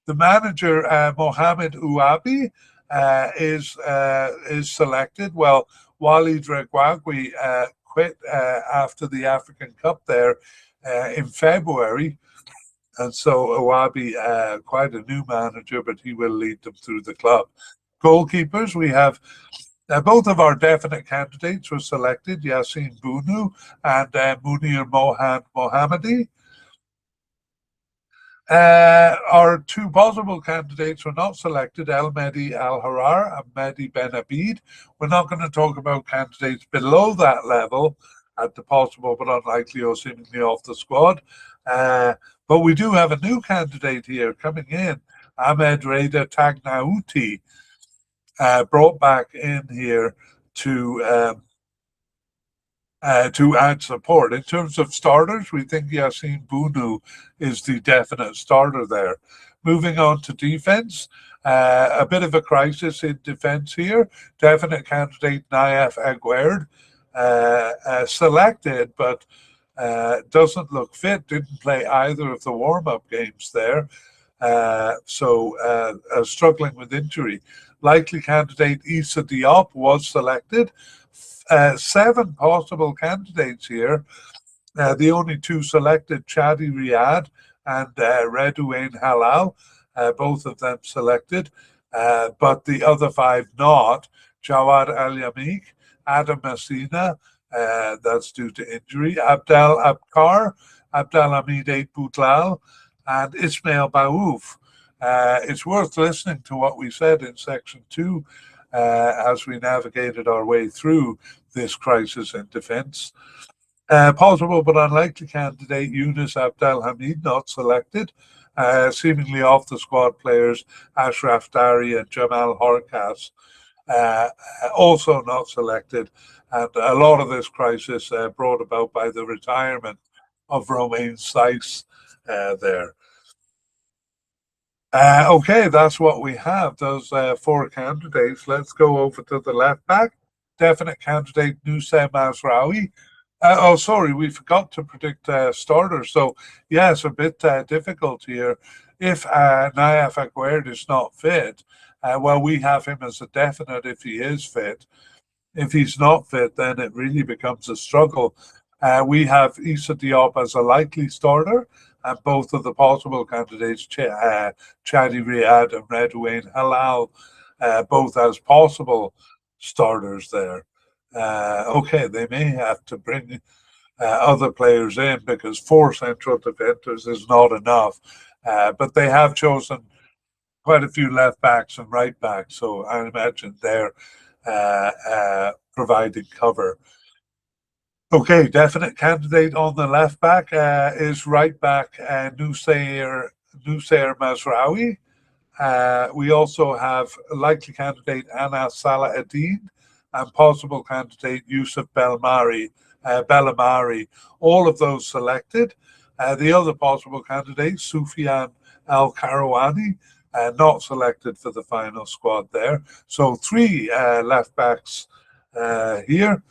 The manager, Mohamed Ouabi, is selected. Well, Walid Regragui quit after the African Cup there in February. And so Awabi, quite a new manager, but he will lead them through the club. Goalkeepers, we have both of our definite candidates were selected, Yassine Bounou and Munir Mohammadi. Our two possible candidates were not selected, El Mehdi Al Harar and Mehdi Ben Abid. We're not going to talk about candidates below that level at the possible but unlikely or seemingly off the squad. But we do have a new candidate here coming in, Ahmed Reda Tagnauti, brought back in here to add support. In terms of starters, we think Yassine Bounou is the definite starter there. Moving on to defense, a bit of a crisis in defense here. Definite candidate Nayef Aguerd, selected, but doesn't look fit, didn't play either of the warm-up games there. So struggling with injury. Likely candidate Issa Diop was selected. 7 possible candidates here. The only 2 selected, Chadi Riyad and Redouane Halal, both of them selected, but the other 5 not. Jawad Al Yamik, Adam Messina, that's due to injury, Abdel Abkar, Abdel Hamid Ait Boutlal, and Ismail Baouf. It's worth listening to what we said in section 2 as we navigated our way through this crisis in defence. Possible but unlikely candidate Yunus Abdel Hamid, not selected. Seemingly off the squad players Ashraf Dari and Jamal Horkas, also not selected. And a lot of this crisis brought about by the retirement of Romain Saiss there. Okay, that's what we have, those 4 candidates. Let's go over to the left back. Definite candidate Nusay Mazraoui. Sorry, we forgot to predict starters. So, yes, a bit difficult here. If Nayef Aguerd is not fit, well, we have him as a definite if he is fit. If he's not fit, then it really becomes a struggle. We have Issa Diop as a likely starter, and both of the possible candidates, Chadi Riyad and Redouane Halal, both as possible starters there. Okay, they may have to bring other players in because 4 central defenders is not enough. But they have chosen quite a few left backs and right backs, so I imagine they're providing cover. Okay, definite candidate on the left back is right back Nusayr Mazraoui. We also have likely candidate Anas Salah Eddin and possible candidate Yusuf Bellamari. All of those selected. The other possible candidate, Soufiane Al Karawani, not selected for the final squad there. So 3 left backs here.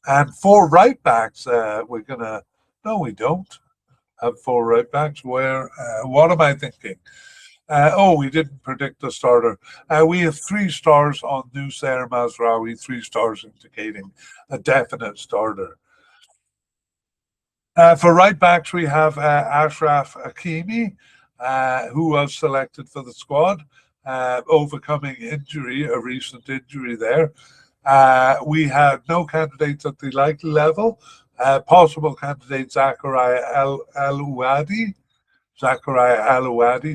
And 4 right backs, no, we don't have 4 right backs. What am I thinking? We didn't predict the starter. We have 3 stars on Nusayr Mazraoui, 3 stars indicating a definite starter. For right backs, we have Ashraf Hakimi, who was selected for the squad, overcoming injury, a recent injury there. We had no candidates at the likely level. Possible candidate Zakaria Al-Ouadi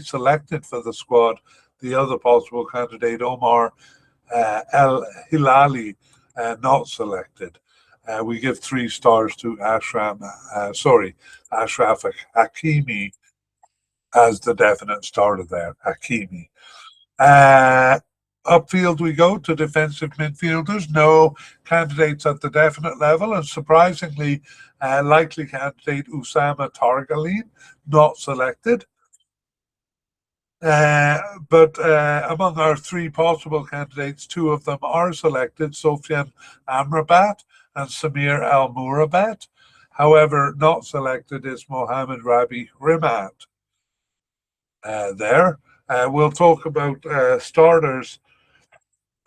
selected for the squad. The other possible candidate, Omar El-Hilali, not selected. We give 3 stars to Ashraf Hakimi as the definite starter there. Hakimi. Upfield we go to defensive midfielders. No candidates at the definite level, and surprisingly, likely candidate Usama Targaline, not selected. But among our 3 possible candidates, 2 of them are selected, Sofian Amrabat and Samir Al Murabat. However, not selected is Mohamed Rabi Rimat there. We'll talk about starters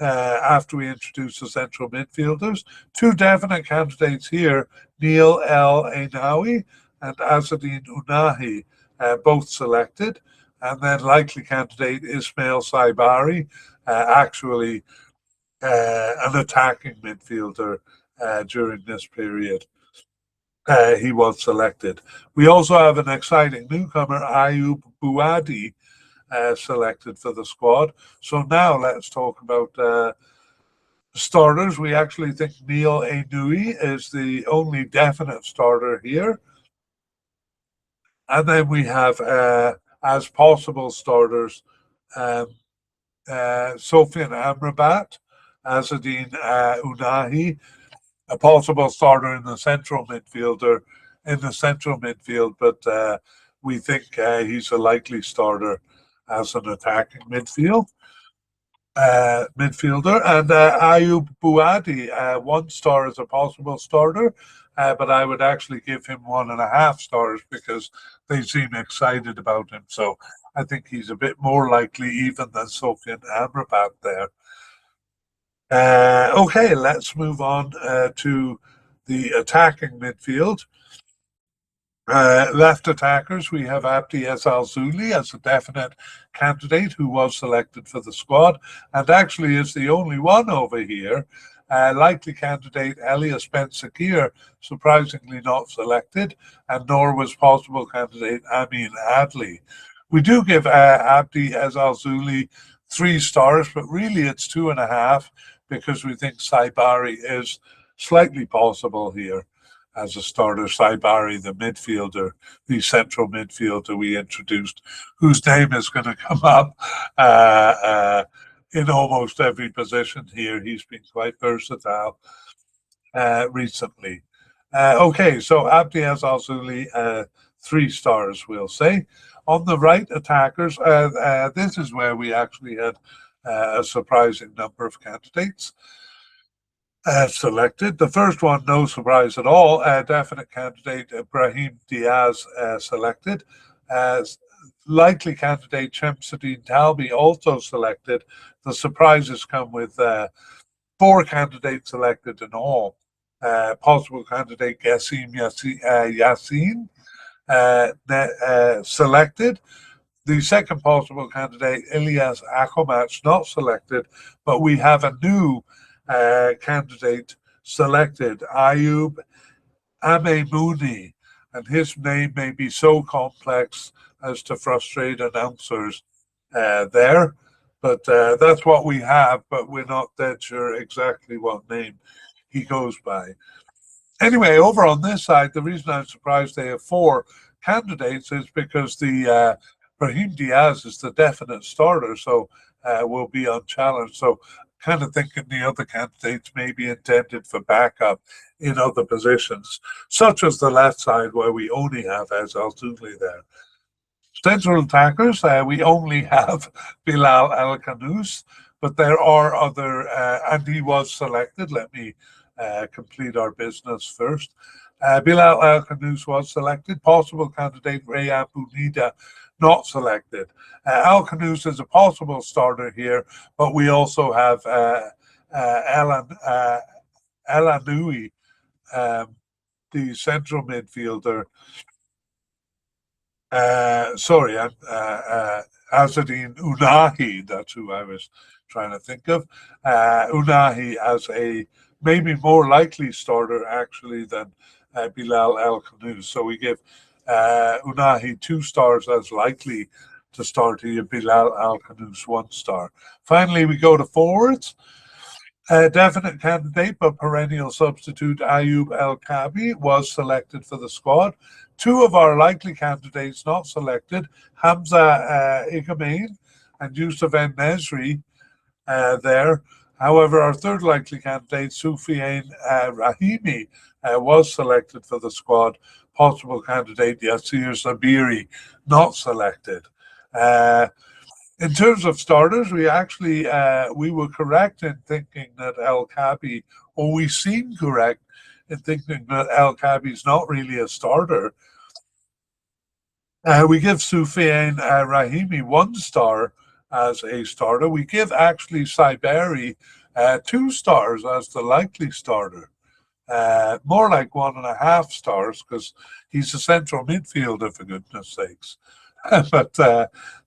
after we introduce the central midfielders. 2 definite candidates here, Neil El Ainawi and Azzedine Unahi. both selected. And then likely candidate Ismail Saibari, actually an attacking midfielder during this period. He was selected. We also have an exciting newcomer, Ayub Buadi, selected for the squad. So now let's talk about starters. We actually think Neil Ainui is the only definite starter here. And then we have, as possible starters, Sofian Amrabat, Azadine Unahi, a possible starter in the central midfield, but we think he's a likely starter as an attacking midfielder. And Ayub Buadi, 1 star as a possible starter, but I would actually give him 1.5 stars because they seem excited about him. So I think he's a bit more likely even than Sofian Amrabat there. Okay, let's move on to the attacking midfield. Left attackers, we have Abdi Al-Zuli as a definite candidate who was selected for the squad, and actually is the only one over here. Likely candidate Elias Ben Sakir, surprisingly not selected, and nor was possible candidate Amin Adli. We do give Abdi Al-Zuli 3 stars, but really it's 2.5 because we think Saibari is slightly possible here as a starter. Saibari, the midfielder, the central midfielder we introduced, whose name is going to come up in almost every position here. He's been quite versatile recently. Okay, so Abdi Al-Zuli, 3 stars, we'll say. On the right attackers, this is where we actually had a surprising number of candidates selected. The first one, no surprise at all, definite candidate Brahim Diaz selected. Likely candidate Shamsuddin Talbi also selected. The surprises come with 4 candidates selected in all. Possible candidate Gassim Yassin selected. The second possible candidate, Ilyas Akomach, not selected, but we have a new candidate selected, Ayub Amemouni, and his name may be so complex as to frustrate announcers there, but that's what we have, but we're not dead sure exactly what name he goes by. Anyway, over on this side, the reason I'm surprised they have 4 candidates is because the Brahim Diaz is the definite starter, so will be unchallenged. So kind of thinking the other candidates may be intended for backup in other positions, such as the left side where we only have Al-Zuli there. Central attackers, we only have Bilal El-Khanous, but there are other, and he was selected. Let me complete our business first. Bilal El-Khanous was selected. Possible candidate Rayyan Bounida, not selected. El-Khanous is a possible starter here, but we also have El-Ainui, the central midfielder. Azadine Unahi, that's who I was trying to think of. Unahi as a maybe more likely starter actually than Bilal El-Khanous. So we give Unahi 2 stars as likely to start here, Bilal El-Khanous 1 star. Finally, we go to forwards. Definite candidate but perennial substitute Ayub El-Kabi was selected for the squad. 2 of our likely candidates not selected, Hamza Igamain and Yusuf En-Nesri there. However, our third likely candidate, Soufiane Rahimi, was selected for the squad. Possible candidate, Yassir Sabiri, not selected. In terms of starters, we actually we were correct in thinking that El-Kabi, or we seem correct in thinking that El-Kabi is not really a starter. We give Soufiane Rahimi 1 star as a starter. We give actually Saibari 2 stars as the likely starter. more like 1.5 stars because he's a central midfielder, for goodness sakes. But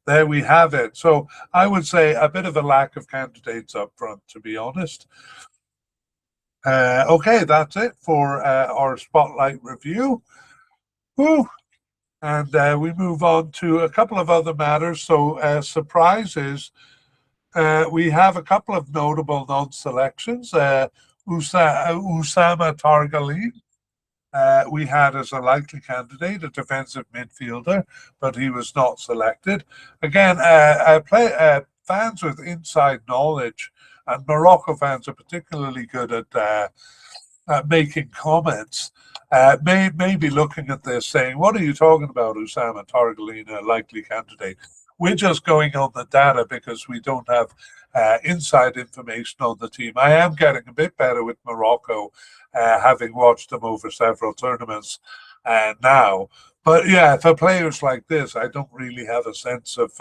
there we have it. So I would say a bit of a lack of candidates up front, to be honest. Okay, that's it for our spotlight review. Woo. And we move on to a couple of other matters. So surprises. We have a couple of notable non-selections. Usama Targaline, we had as a likely candidate, a defensive midfielder, but he was not selected. Again, fans with inside knowledge, and Morocco fans are particularly good at making comments. May be looking at this saying, what are you talking about, Usama Targaline, a likely candidate? We're just going on the data because we don't have inside information on the team. I am getting a bit better with Morocco, having watched them over several tournaments now. But yeah, for players like this, I don't really have a sense of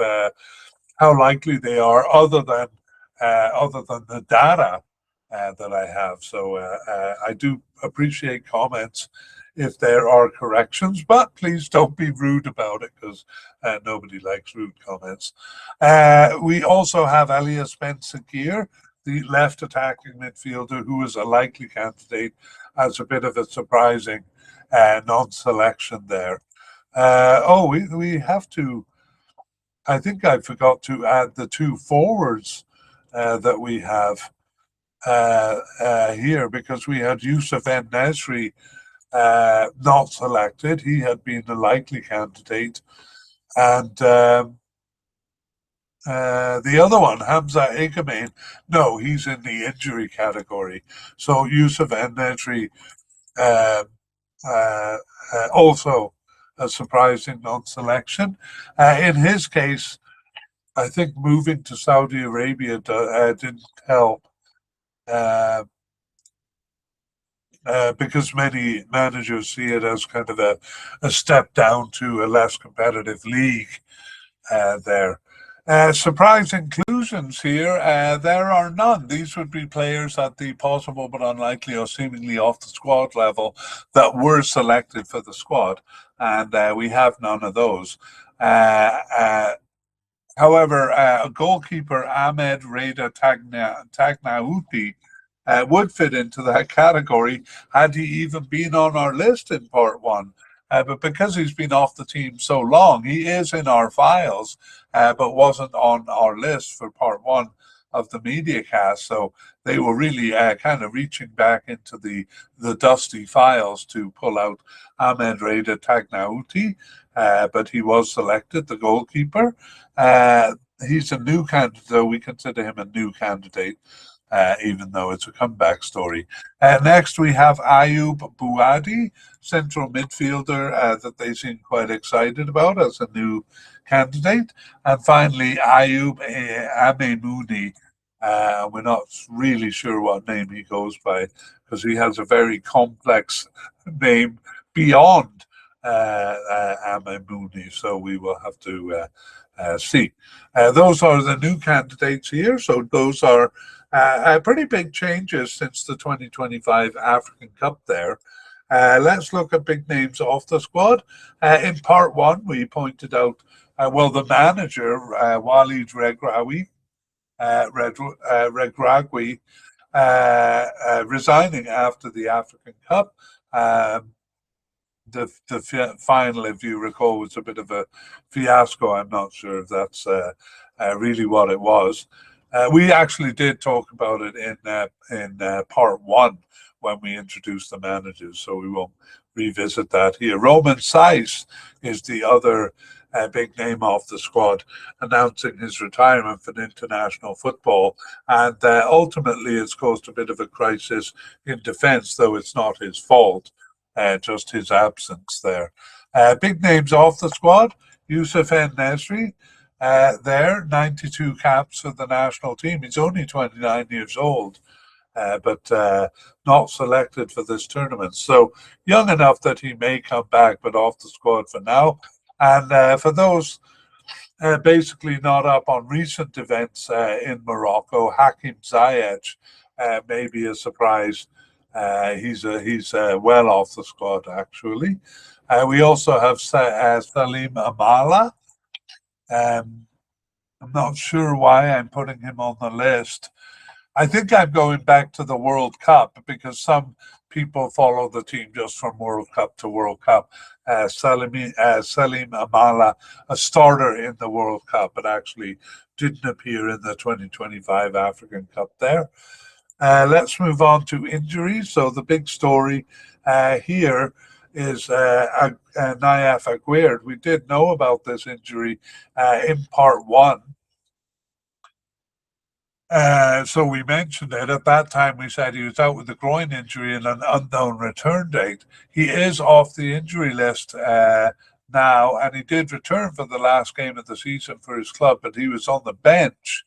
how likely they are, other than the data that I have. So I do appreciate comments if there are corrections, but please don't be rude about it because nobody likes rude comments. We also have Elias Ben-Sakir, the left attacking midfielder, who is a likely candidate as a bit of a surprising non-selection there. We have to, I think I forgot to add the two forwards that we have here, because we had Youssef En-Nesyri not selected. He had been a likely candidate. And the other one, Hamza Egamein, no, he's in the injury category. So Youssef En-Nesyri, also a surprising non-selection. In his case, I think moving to Saudi Arabia didn't help. Because many managers see it as kind of a step down to a less competitive league there. Surprise inclusions here, there are none. These would be players at the possible but unlikely or seemingly off the squad level that were selected for the squad, and we have none of those. However, goalkeeper Ahmed Reda Tagnauti would fit into that category had he even been on our list in part one. But because he's been off the team so long, he is in our files, but wasn't on our list for part one of the Mediacast. So they were really kind of reaching back into the dusty files to pull out Ahmed Reda Tagnauti, but he was selected, the goalkeeper. He's a new candidate, though we consider him a new candidate. Even though it's a comeback story. Next, we have Ayub Bouadi, central midfielder that they seem quite excited about as a new candidate. And finally, Ayub Amemouni. We're not really sure what name he goes by because he has a very complex name beyond Amemouni. So we will have to see. Those are the new candidates here. So those are pretty big changes since the 2025 African Cup there. Let's look at big names off the squad. In part one, we pointed out, the manager, Walid Regragui, resigning after the African Cup. The final, if you recall, was a bit of a fiasco. I'm not sure if that's really what it was. We actually did talk about it in part one when we introduced the managers, so we won't revisit that here. Roman Saiz is the other big name off the squad, announcing his retirement from international football, and ultimately it's caused a bit of a crisis in defence, though it's not his fault, just his absence there. Big names off the squad, Youssef En-Nesyri, there, 92 caps for the national team. He's only 29 years old, but not selected for this tournament. So young enough that he may come back, but off the squad for now. And for those basically not up on recent events in Morocco, Hakim Ziyech may be a surprise He's well off the squad, actually. We also have Salim Amala. Um, I'm not sure why I'm putting him on the list. I think I'm going back to the World Cup because some people follow the team just from World Cup to World Cup. Salim Amala, a starter in the World Cup, but actually didn't appear in the 2025 African Cup there. Let's move on to injuries. So the big story here is Nayef Aguirre. We did know about this injury in part one. So we mentioned it. At that time, we said he was out with a groin injury and an unknown return date. He is off the injury list now, and he did return for the last game of the season for his club, but he was on the bench.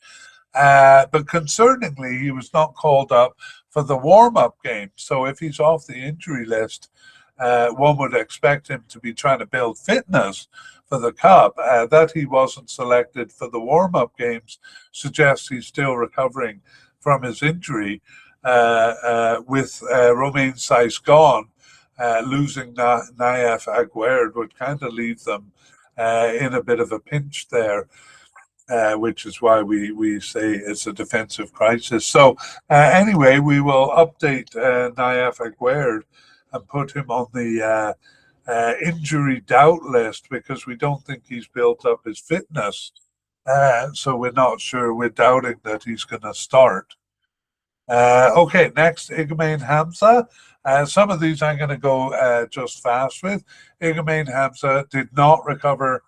But concerningly, he was not called up for the warm-up game. So if he's off the injury list, one would expect him to be trying to build fitness for the Cup. That he wasn't selected for the warm-up games suggests he's still recovering from his injury. With Romain Saiss gone, losing Nayef Aguirre would kind of leave them in a bit of a pinch there. Which is why we say it's a defensive crisis. So anyway, we will update Nayef Aguirre and put him on the injury doubt list because we don't think he's built up his fitness. So we're not sure. We're doubting that he's going to start. Okay, next, Iguain Hamza. Some of these I'm going to go just fast with. Iguain Hamza did not recover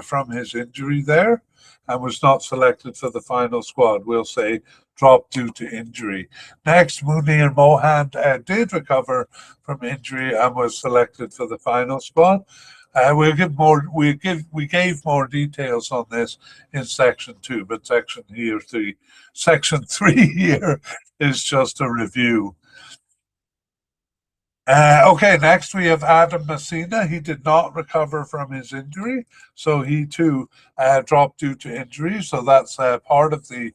from his injury there and was not selected for the final squad. We'll say dropped due to injury. Next, Munir Mohan did recover from injury and was selected for the final squad. We gave more details on this in section 2, but section 3 here is just a review. Okay, next we have Adam Messina. He did not recover from his injury, so he too dropped due to injury. So that's part of the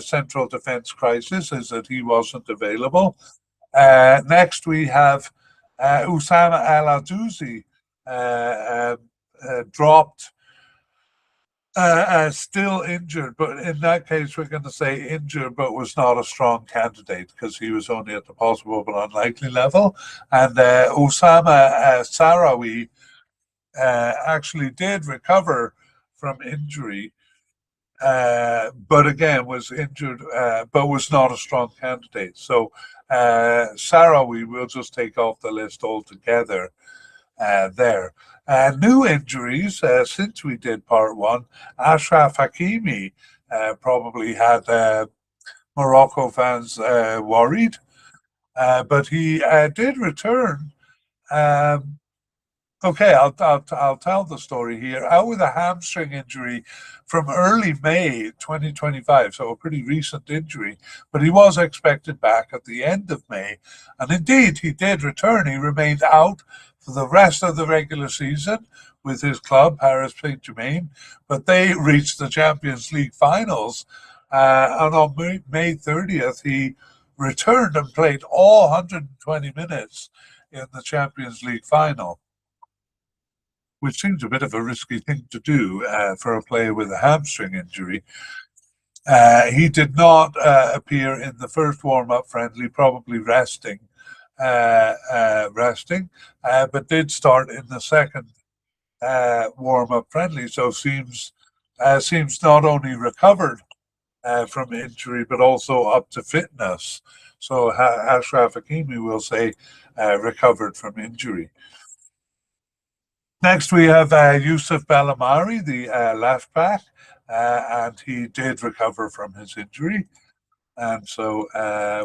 central defense crisis, is that he wasn't available. Next we have Usama El Adouzi, dropped, still injured, but in that case, we're going to say injured, but was not a strong candidate because he was only at the possible but unlikely level. And Osama Sarawi actually did recover from injury, but again was injured, but was not a strong candidate. So Sarawi will just take off the list altogether there. New injuries since we did part one. Ashraf Hakimi probably had Morocco fans worried, but he did return. Okay, I'll tell the story here. Out with a hamstring injury from early May 2025, so a pretty recent injury, but he was expected back at the end of May, and indeed he did return. He remained out for the rest of the regular season with his club, Paris Saint-Germain, but they reached the Champions League finals, and on May 30th, he returned and played all 120 minutes in the Champions League final, which seems a bit of a risky thing to do for a player with a hamstring injury. He did not appear in the first warm-up friendly, probably resting, but did start in the second warm-up friendly. So seems not only recovered from injury, but also up to fitness. So Ashraf Hakimi will say recovered from injury. Next, we have Yusuf Belhamari, the left back, and he did recover from his injury. And so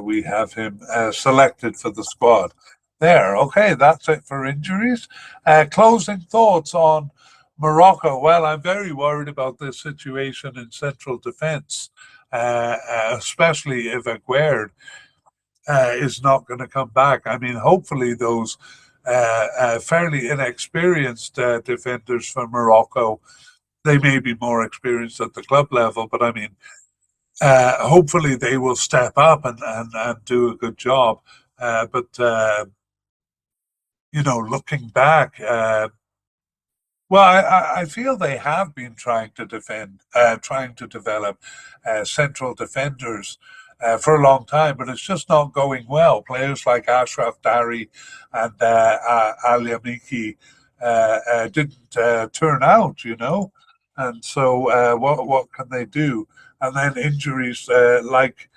we have him selected for the squad. There, okay, that's it for injuries. Closing thoughts on Morocco. Well, I'm very worried about this situation in central defence, especially if Aguirre is not going to come back. I mean, hopefully those fairly inexperienced defenders from Morocco, they may be more experienced at the club level, but I mean, hopefully they will step up and do a good job. But looking back, well, I feel they have been trying to develop central defenders for a long time, but it's just not going well. Players like Ashraf Dari and Ali Amiki didn't turn out, and so what can they do? And then injuries like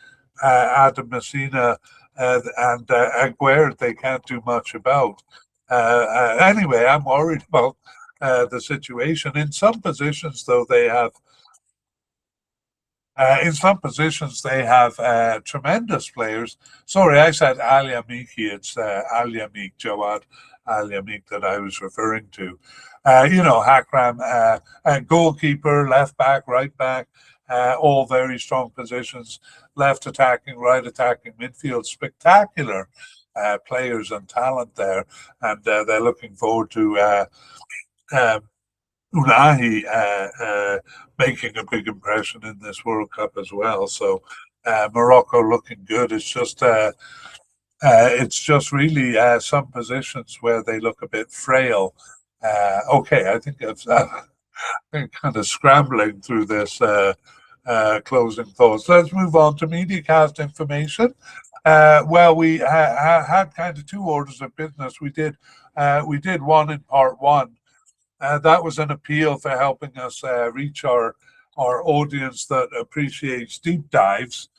Adam Messina and Aguerd, they can't do much about. Anyway, I'm worried about the situation. In some positions, though, they have tremendous players. Sorry, I said Ali Amiki. It's Ali Amik, Jawad Ali Amik that I was referring to. Hakram, goalkeeper, left back, right back, all very strong positions. Left attacking, right attacking, midfield, spectacular players and talent there, and they're looking forward to Unahi making a big impression in this World Cup as well. So Morocco looking good. It's just really some positions where they look a bit frail. Okay, I think I'm kind of scrambling through this closing thoughts. Let's move on to Mediacast information. Well, we had kind of two orders of business. We did one in part one. That was an appeal for helping us reach our audience that appreciates deep dives,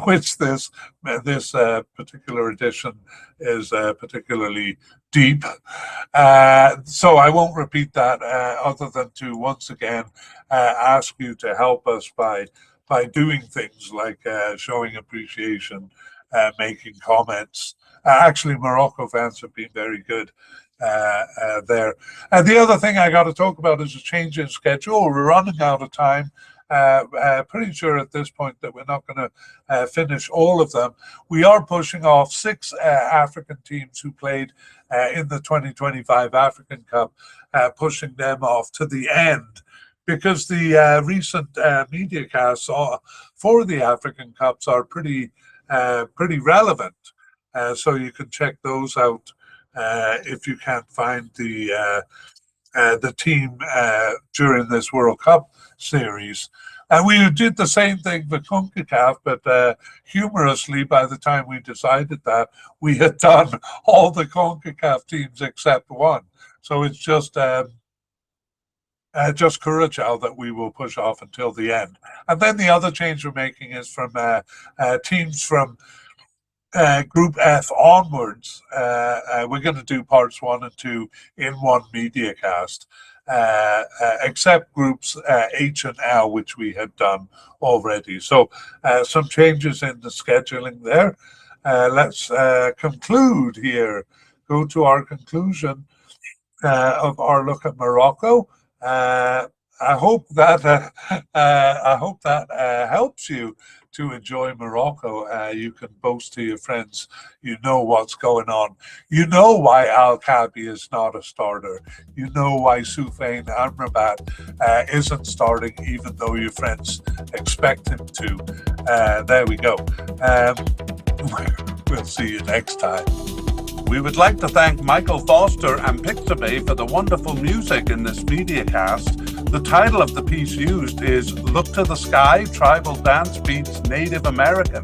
which this particular edition is particularly deep. So I won't repeat that, other than to once again ask you to help us by doing things like showing appreciation, making comments. Actually, Morocco fans have been very good there. And the other thing I got to talk about is a change in schedule. We're running out of time. Pretty sure at this point that we're not going to finish all of them. We are pushing off 6 African teams who played in the 2025 African Cup, pushing them off to the end, because the recent media casts for the African Cups are pretty relevant. So you can check those out if you can't find the team during this World Cup series. And we did the same thing for CONCACAF, but humorously, by the time we decided that, we had done all the CONCACAF teams except one. So it's just Curacao that we will push off until the end. And then the other change we're making is from teams from Group F onwards. We're going to do parts 1 and 2 in one media cast, except groups H and L, which we had done already. So some changes in the scheduling there. Let's conclude here. Go to our conclusion of our look at Morocco. I hope that helps you to enjoy Morocco. You can boast to your friends. You know what's going on. You know why Al Kabi is not a starter. You know why Soufiane Amrabat isn't starting, even though your friends expect him to. There we go. We'll see you next time. We would like to thank Michael Foster and Pixabay for the wonderful music in this Mediacast. The title of the piece used is Look to the Sky, Tribal Dance Beats Native American.